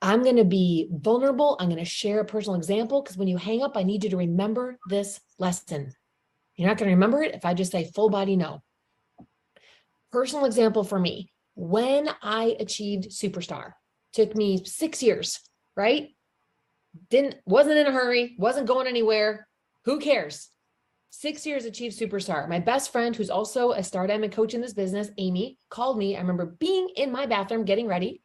I'm going to be vulnerable. I'm going to share a personal example because when you hang up, I need you to remember this lesson. You're not going to remember it if I just say full body no. Personal example for me. When I achieved superstar, took me 6 years, right? Wasn't in a hurry, wasn't going anywhere. Who cares? 6 years achieved superstar. My best friend, who's also a star diamond coach in this business, Amy, called me. I remember being in my bathroom getting ready.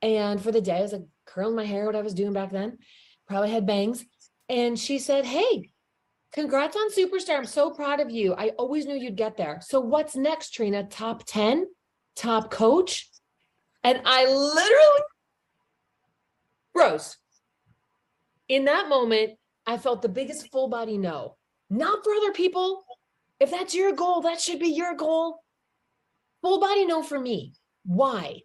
And for the day, I was like curling my hair, what I was doing back then, probably had bangs. And she said, hey, Congrats on Superstar. I'm so proud of you. I always knew you'd get there. So what's next, Trina? Top 10? Top coach? And I literally froze. In that moment, I felt the biggest full body no. Not for other people. If that's your goal, that should be your goal. Full body no for me. Why?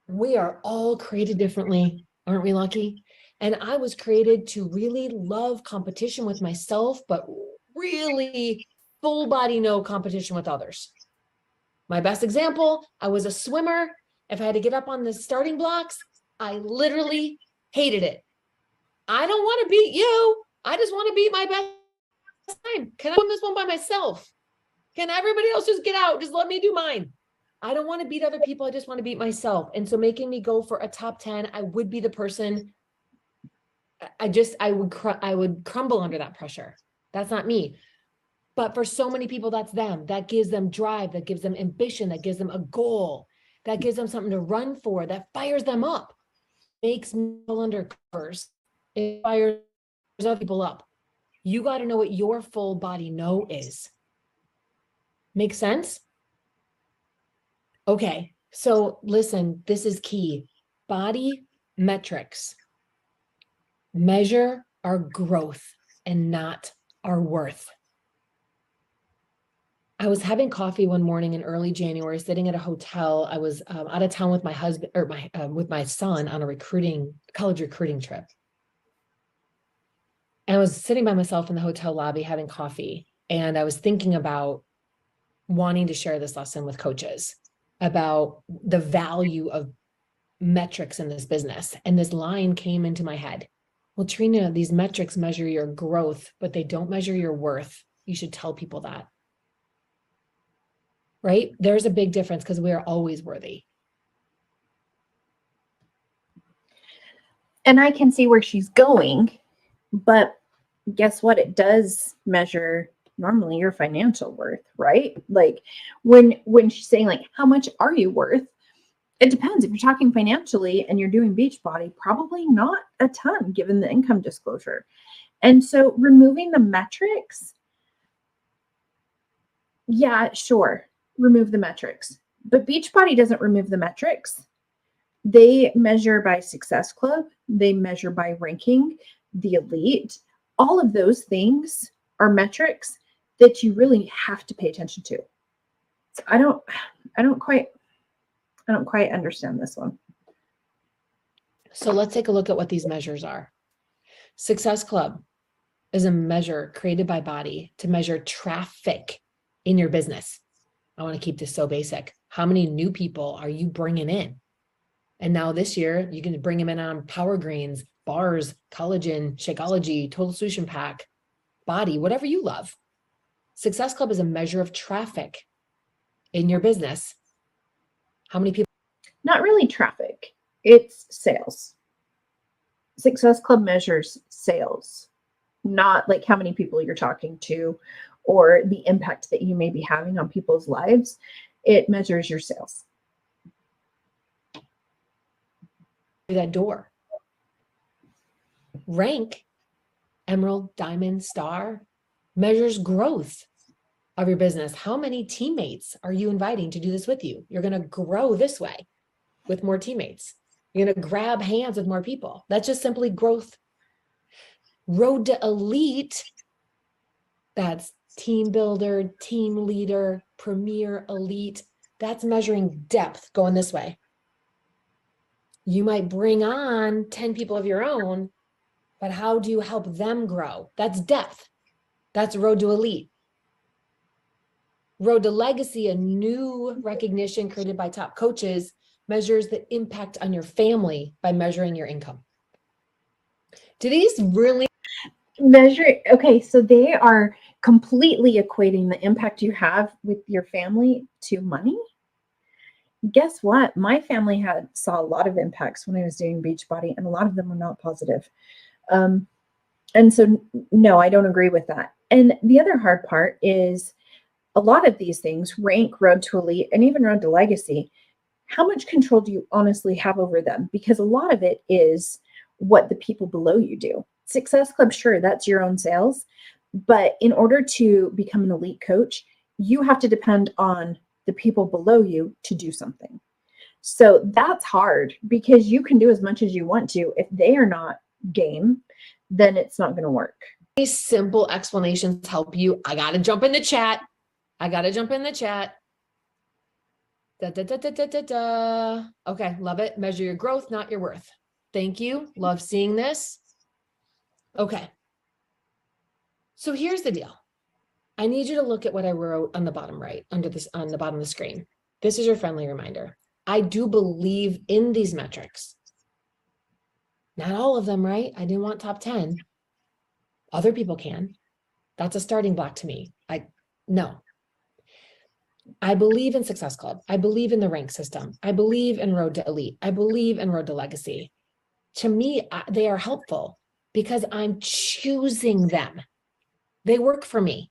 We are all created differently. Aren't we lucky? And I was created to really love competition with myself, but really full body no competition with others. My best example, I was a swimmer. If I had to get up on the starting blocks, I literally hated it. I don't want to beat you. I just want to beat my best time. Can I win this one by myself? Can everybody else just get out? Just let me do mine. I don't want to beat other people. I just want to beat myself. And so making me go for a top 10, I would be the person. I would crumble under that pressure. That's not me. But for so many people, that's them. That gives them drive, that gives them ambition, that gives them a goal, that gives them something to run for, that fires them up, makes me feel under covers. It fires other people up. You got to know what your full body no is. Make sense? Okay. So listen, this is key. Body metrics measure our growth and not our worth. I was having coffee one morning in early January, sitting at a hotel. I was out of town with my husband or with my son on a college recruiting trip. And I was sitting by myself in the hotel lobby having coffee. And I was thinking about wanting to share this lesson with coaches about the value of metrics in this business. And this line came into my head. Well, Trina, these metrics measure your growth, but they don't measure your worth. You should tell people that. Right? There's a big difference because we are always worthy. And I can see where she's going, but guess what? It does measure normally your financial worth, right? Like when she's saying like, how much are you worth? It depends. If you're talking financially and you're doing Beachbody, probably not a ton given the income disclosure. And so removing the metrics, yeah, sure. Remove the metrics, but Beachbody doesn't remove the metrics. They measure by Success Club. They measure by ranking, the elite. All of those things are metrics that you really have to pay attention to. So I don't quite understand this one. So let's take a look at what these measures are. Success Club is a measure created by BODi to measure traffic in your business. I want to keep this so basic. How many new people are you bringing in? And now this year, you can bring them in on Power Greens, bars, collagen, Shakeology, Total Solution Pack, BODi, whatever you love. Success Club is a measure of traffic in your business. How many people? Not really traffic. It's sales. Success Club measures sales, not like how many people you're talking to or the impact that you may be having on people's lives. It measures your sales. That door. Rank, Emerald, Diamond, Star, measures growth of your business. How many teammates are you inviting to do this with you? You're going to grow this way with more teammates. You're going to grab hands with more people. That's just simply growth. Road to Elite, that's team builder, team leader, premier, elite. That's measuring depth going this way. You might bring on 10 people of your own, but how do you help them grow? That's depth. That's Road to Elite. Road to Legacy, a new recognition created by top coaches, measures the impact on your family by measuring your income. Do these really measure? Okay, so they are completely equating the impact you have with your family to money. Guess what? My family saw a lot of impacts when I was doing Beachbody, and a lot of them were not positive. And so, no, I don't agree with that. And the other hard part is a lot of these things, rank, Road to Elite, and even Road to Legacy, how much control do you honestly have over them? Because a lot of it is what the people below you do. Success Club, sure, that's your own sales, But in order to become an elite coach, you have to depend on the people below you to do something. So that's hard because you can do as much as you want to. If they are not game, then it's not going to work. These simple explanations help you. I got to jump in the chat. Da, da, da, da, da, da, da. Okay, love it. Measure your growth, not your worth. Thank you. Love seeing this. Okay. So here's the deal. I need you to look at what I wrote on the bottom right, on the bottom of the screen. This is your friendly reminder. I do believe in these metrics. Not all of them, right? I didn't want top 10. Other people can. That's a starting block to me. No. I believe in Success Club. I believe in the rank system. I believe in Road to Elite. I believe in Road to Legacy. To me, they are helpful because I'm choosing them. They work for me.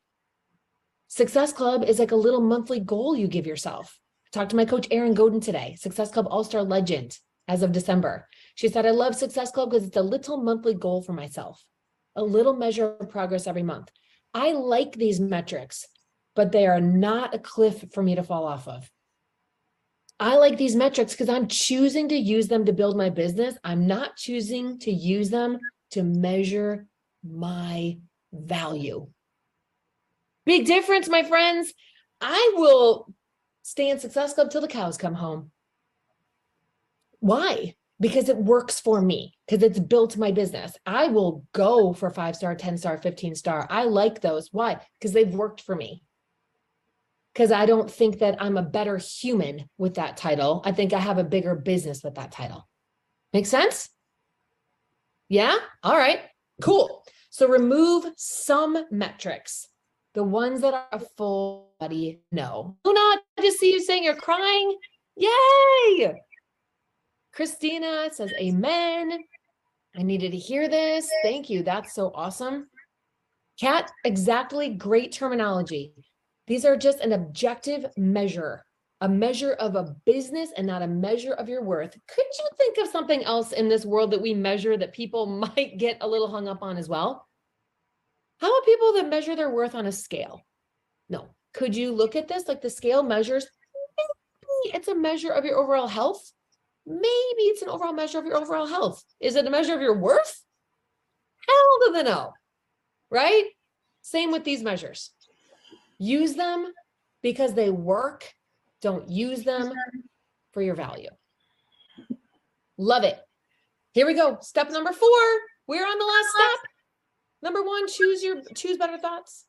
Success Club is like a little monthly goal you give yourself. Talked to my coach, Erin Godin, today, Success Club All-Star Legend as of December. She said, I love Success Club because it's a little monthly goal for myself, a little measure of progress every month. I like these metrics, but they are not a cliff for me to fall off of. I like these metrics because I'm choosing to use them to build my business. I'm not choosing to use them to measure my value. Big difference, my friends. I will stay in Success Club till the cows come home. Why? Because it works for me, because it's built my business. I will go for 5-star, 10-star, 15-star. I like those. Why? Because they've worked for me. Because I don't think that I'm a better human with that title. I think I have a bigger business with that title. Make sense? Yeah? All right, cool. So remove some metrics. The ones that are a full body no. Luna, I just see you saying you're crying. Yay! Christina says, amen. I needed to hear this. Thank you. That's so awesome. Kat, exactly. Great terminology. These are just an objective measure, a measure of a business and not a measure of your worth. Could you think of something else in this world that we measure that people might get a little hung up on as well? How about people that measure their worth on a scale? No. Could you look at this like the scale measures? Maybe it's a measure of your overall health. Maybe it's an overall measure of your overall health. Is it a measure of your worth? Hell to the no, right? Same with these measures. Use them because they work. Don't use them for your value. Love it. Here we go. Step number 4. We're on the last step. Number 1, choose better thoughts.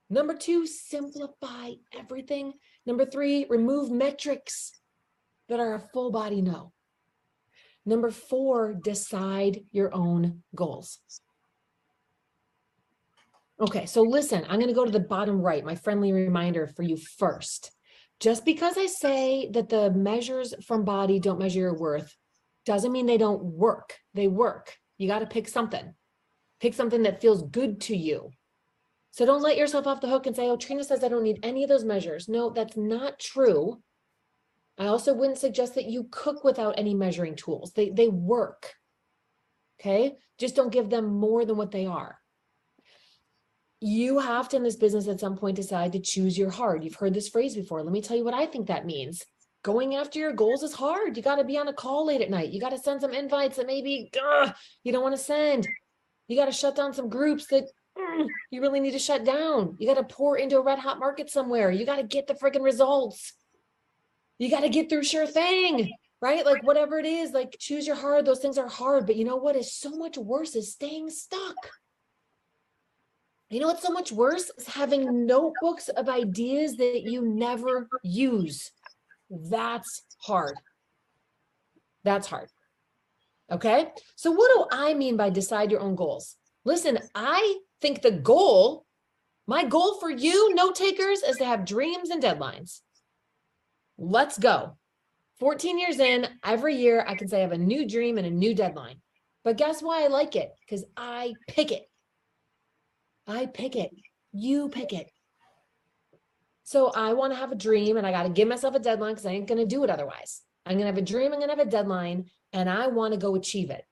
Number 2, simplify everything. Number 3, remove metrics that are a full body no. Number 4, decide your own goals. Okay, so listen, I'm going to go to the bottom right, my friendly reminder for you first. Just because I say that the measures from BODi don't measure your worth doesn't mean they don't work. They work. You got to pick something. Pick something that feels good to you. So don't let yourself off the hook and say, oh, Trina says I don't need any of those measures. No, that's not true. I also wouldn't suggest that you cook without any measuring tools. They work. Okay? Just don't give them more than what they are. You have to, in this business, at some point decide to choose your hard. You've heard this phrase before. Let me tell you what I think that means. Going after your goals is hard. You got to be on a call late at night. You got to send some invites that maybe you don't want to send. You got to shut down some groups that you really need to shut down. You got to pour into a red hot market somewhere. You got to get the freaking results. You got to get through sure thing, right? Like whatever it is, like choose your hard. Those things are hard. But you know what is so much worse is staying stuck. You know what's so much worse is having notebooks of ideas that you never use. That's hard. That's hard. Okay. So what do I mean by decide your own goals? Listen, I think my goal for you, note takers, is to have dreams and deadlines. Let's go. 14 years in, every year I can say I have a new dream and a new deadline. But guess why I like it? Because I pick it. I pick it. You pick it. So I want to have a dream and I got to give myself a deadline because I ain't going to do it otherwise. I'm going to have a dream. I'm going to have a deadline and I want to go achieve it.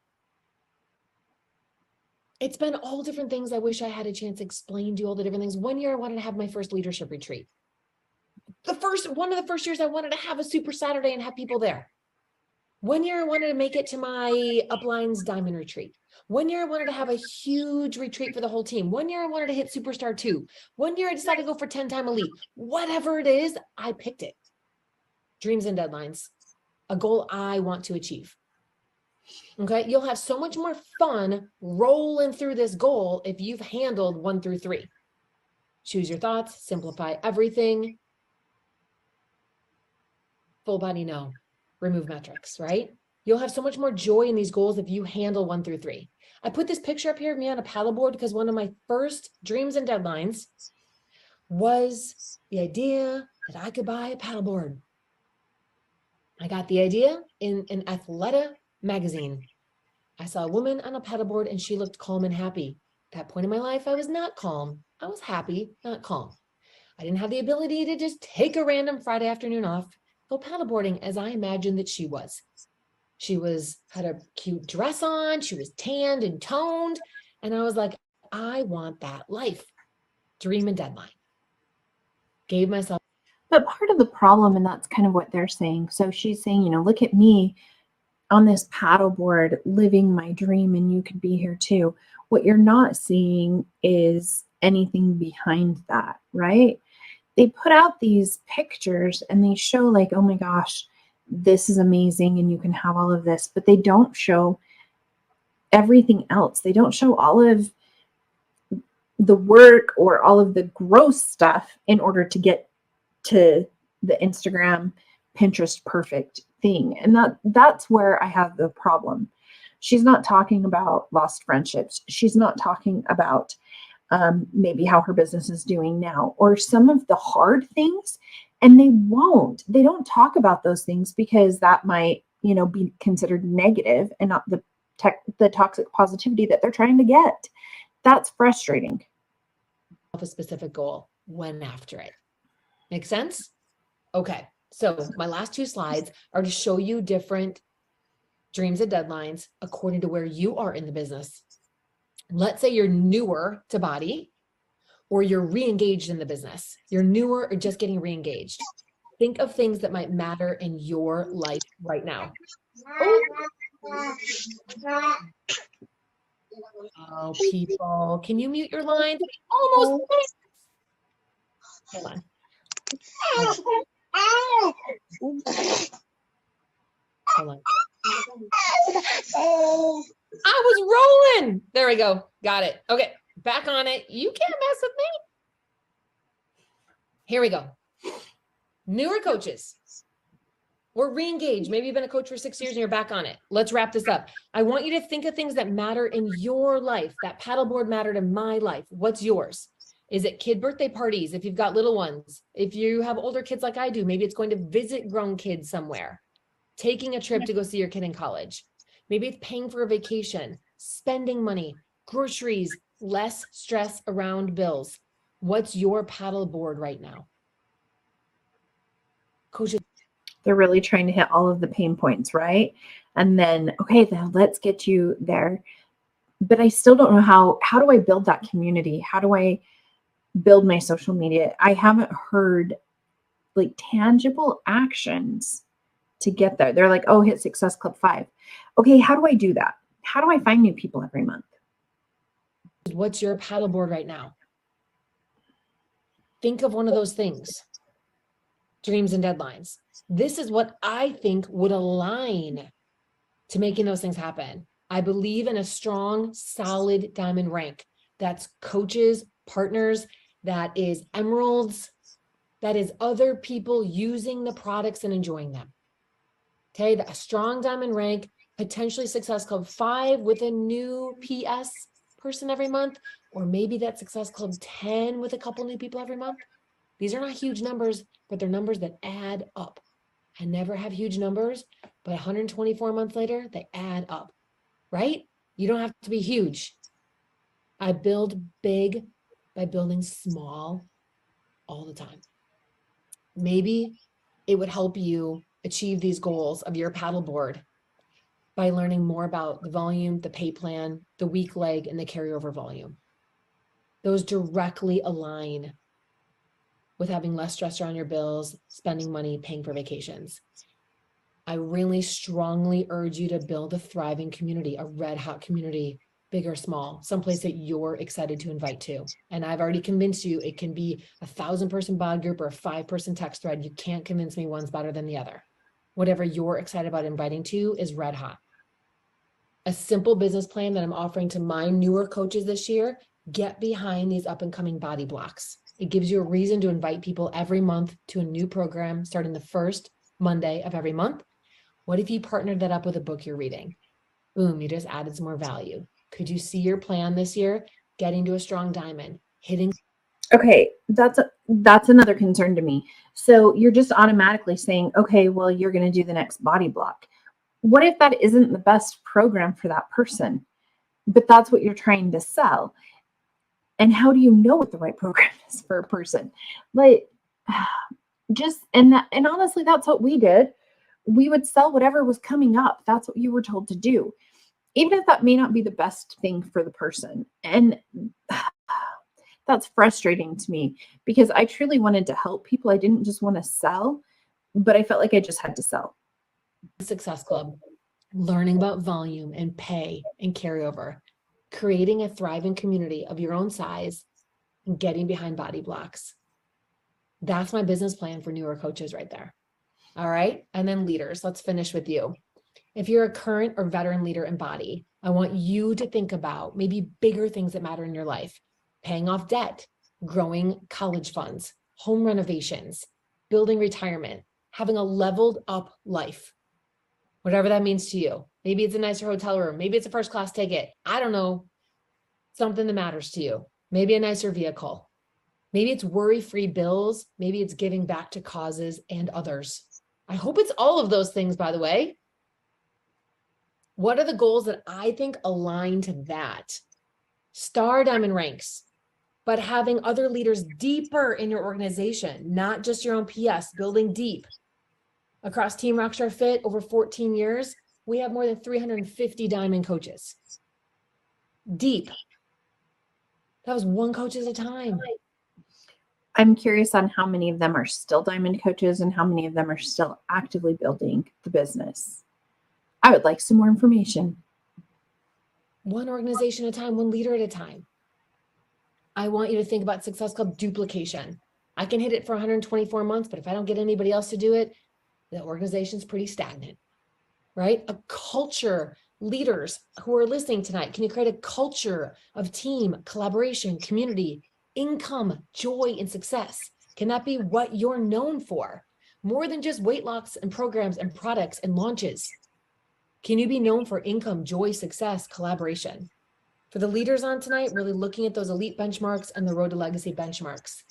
It's been all different things. I wish I had a chance to explain to you all the different things. One year I wanted to have my first leadership retreat. One of the first years I wanted to have a super Saturday and have people there. One year I wanted to make it to my Uplines Diamond Retreat. One year I wanted to have a huge retreat for the whole team. One year I wanted to hit Superstar 2. One year I decided to go for 10-time elite. Whatever it is, I picked it. Dreams and deadlines, a goal I want to achieve. Okay, you'll have so much more fun rolling through this goal if you've handled 1 through 3. Choose your thoughts, simplify everything. Full body no. Remove metrics, right? You'll have so much more joy in these goals if you handle 1 through 3. I put this picture up here of me on a paddleboard because one of my first dreams and deadlines was the idea that I could buy a paddleboard. I got the idea in an Athleta magazine. I saw a woman on a paddleboard and she looked calm and happy. At that point in my life, I was not calm. I was happy, not calm. I didn't have the ability to just take a random Friday afternoon off, go paddleboarding as I imagined that she was. She had a cute dress on. She was tanned and toned. And I was like, I want that life. Dream and deadline. Gave myself. But part of the problem, and that's kind of what they're saying. So she's saying, look at me on this paddleboard living my dream, and you could be here too. What you're not seeing is anything behind that, right? They put out these pictures and they show like, oh my gosh, this is amazing and you can have all of this, but they don't show everything else. They don't show all of the work or all of the gross stuff in order to get to the Instagram, Pinterest perfect thing. And that's where I have the problem. She's not talking about lost friendships. She's not talking about maybe how her business is doing now or some of the hard things. And they don't talk about those things because that might, be considered negative and not the toxic positivity that they're trying to get. That's frustrating. A specific goal, went after it. Make sense? Okay. So my last 2 slides are to show you different dreams and deadlines according to where you are in the business. Let's say you're newer to BODi or you're re-engaged in the business. You're newer or just getting re-engaged. Think of things that might matter in your life right now. Oh, people, can you mute your lines? Almost. Hold on. Hold on. I was rolling. There we go. Got it. Okay. Back on it. You can't mess with me. Here we go. Newer coaches. We're re-engaged. Maybe you've been a coach for 6 years and you're back on it. Let's wrap this up. I want you to think of things that matter in your life. That paddleboard mattered in my life. What's yours? Is it kid birthday parties? If you've got little ones, if you have older kids like I do, maybe it's going to visit grown kids somewhere, taking a trip to go see your kid in college. Maybe it's paying for a vacation, spending money, groceries, less stress around bills. What's your paddleboard right now? Coaches. They're really trying to hit all of the pain points, right? And then, okay, then let's get you there. But I still don't know how do I build that community? How do I build my social media? I haven't heard like tangible actions to get there. They're like, oh, hit Success Club 5. Okay, how do I do that? How do I find new people every month? What's your paddleboard right now? Think of one of those things. Dreams and deadlines. This is what I think would align to making those things happen. I believe in a strong, solid diamond rank. That's coaches, partners, that is emeralds, that is other people using the products and enjoying them. Okay, a strong diamond rank, potentially Success Club 5 with a new PS person every month, or maybe that Success Club 10 with a couple new people every month. These are not huge numbers, but they're numbers that add up. I never have huge numbers, but 124 months later, they add up, right? You don't have to be huge. I build big by building small all the time. Maybe it would help you achieve these goals of your paddleboard by learning more about the volume, the pay plan, the weak leg, and the carryover volume. Those directly align with having less stress around your bills, spending money, paying for vacations. I really strongly urge you to build a thriving community, a red hot community, big or small, someplace that you're excited to invite to. And I've already convinced you it can be a 1,000-person BODi group or a 5-person text thread. You can't convince me one's better than the other. Whatever you're excited about inviting to is red hot. A simple business plan that I'm offering to my newer coaches this year, get behind these up and coming BODi blocks. It gives you a reason to invite people every month to a new program starting the first Monday of every month. What if you partnered that up with a book you're reading? Boom, you just added some more value. Could you see your plan this year getting to a strong diamond, hitting? Okay, that's another concern to me. So you're just automatically saying, okay, well, you're going to do the next BODi block. What if that isn't the best program for that person, but that's what you're trying to sell? And how do you know what the right program is for a person? Like, and honestly, that's what we did. We would sell whatever was coming up. That's what you were told to do, even if that may not be the best thing for the person. And that's frustrating to me because I truly wanted to help people. I didn't just want to sell, but I felt like I just had to sell. Success Club, learning about volume and pay and carryover, creating a thriving community of your own size, and getting behind BODi blocks. That's my business plan for newer coaches right there. All right. And then leaders, let's finish with you. If you're a current or veteran leader in BODi, I want you to think about maybe bigger things that matter in your life: paying off debt, growing college funds, home renovations, building retirement, having a leveled up life, whatever that means to you. Maybe it's a nicer hotel room. Maybe it's a first class ticket. I don't know. Something that matters to you. Maybe a nicer vehicle. Maybe it's worry-free bills. Maybe it's giving back to causes and others. I hope it's all of those things, by the way. What are the goals that I think align to that? Star diamond ranks, but having other leaders deeper in your organization, not just your own PS, building deep. Across Team Rockstar Fit, over 14 years, we have more than 350 diamond coaches. Deep. That was one coach at a time. I'm curious on how many of them are still diamond coaches and how many of them are still actively building the business. I would like some more information. One organization at a time, one leader at a time. I want you to think about Success Club duplication. I can hit it for 124 months, but if I don't get anybody else to do it, the organization's pretty stagnant, right? A culture, leaders who are listening tonight, can you create a culture of team, collaboration, community, income, joy, and success? Can that be what you're known for? More than just weight loss and programs and products and launches. Can you be known for income, joy, success, collaboration? For the leaders on tonight, really looking at those elite benchmarks and the road to legacy benchmarks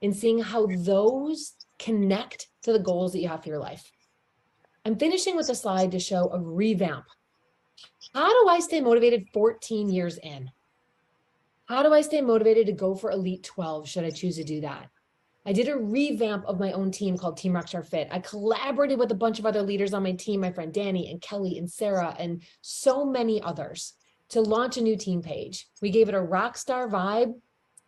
and seeing how those connect to the goals that you have for your life. I'm finishing with a slide to show a revamp. How do I stay motivated 14 years in? How do I stay motivated to go for Elite 12 should I choose to do that? I did a revamp of my own team called Team Rockstar Fit. I collaborated with a bunch of other leaders on my team, my friend Danny and Kelly and Sarah and so many others, to launch a new team page. We gave it a Rockstar vibe.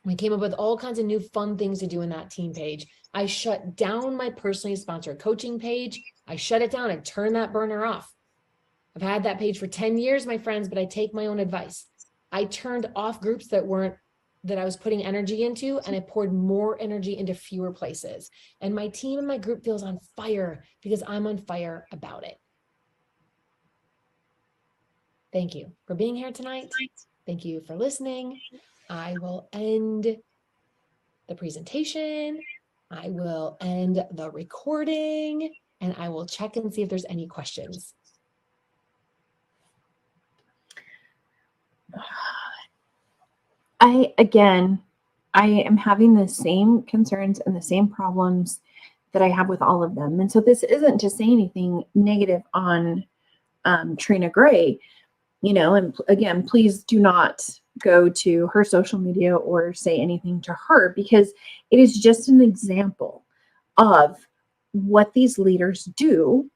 We came up with all kinds of new fun things to do in that team page. I shut down my personally sponsored coaching page. I shut it down and turned that burner off. I've had that page for 10 years, my friends, but I take my own advice. I turned off groups that I was putting energy into, and I poured more energy into fewer places. And my team and my group feels on fire because I'm on fire about it. Thank you for being here tonight. Thank you for listening. I will end the presentation. I will end the recording, and I will check and see if there's any questions. I am having the same concerns and the same problems that I have with all of them. And so this isn't to say anything negative on Trina Gray, and again, please do not go to her social media or say anything to her, because it is just an example of what these leaders do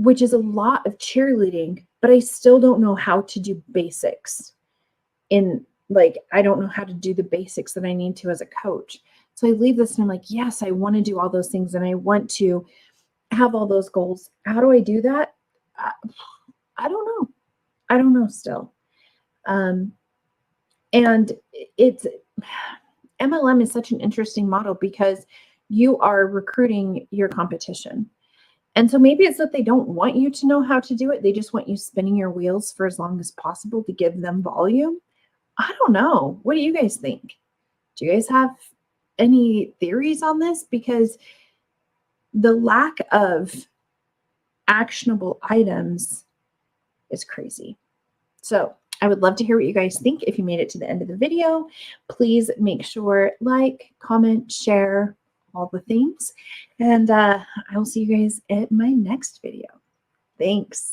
which is a lot of cheerleading, but I still don't know how to do basics I don't know how to do the basics that I need to as a coach. So I leave this and I'm like, yes, I want to do all those things and I want to have all those goals. How do I do that? I don't know. I don't know still. And it's MLM is such an interesting model because you are recruiting your competition. And so maybe it's that they don't want you to know how to do it. They just want you spinning your wheels for as long as possible to give them volume. I don't know. What do you guys think? Do you guys have any theories on this? Because the lack of actionable items is crazy. So I would love to hear what you guys think. If you made it to the end of the video, please make sure, like, comment, share, all the things. And I will see you guys at my next video. Thanks.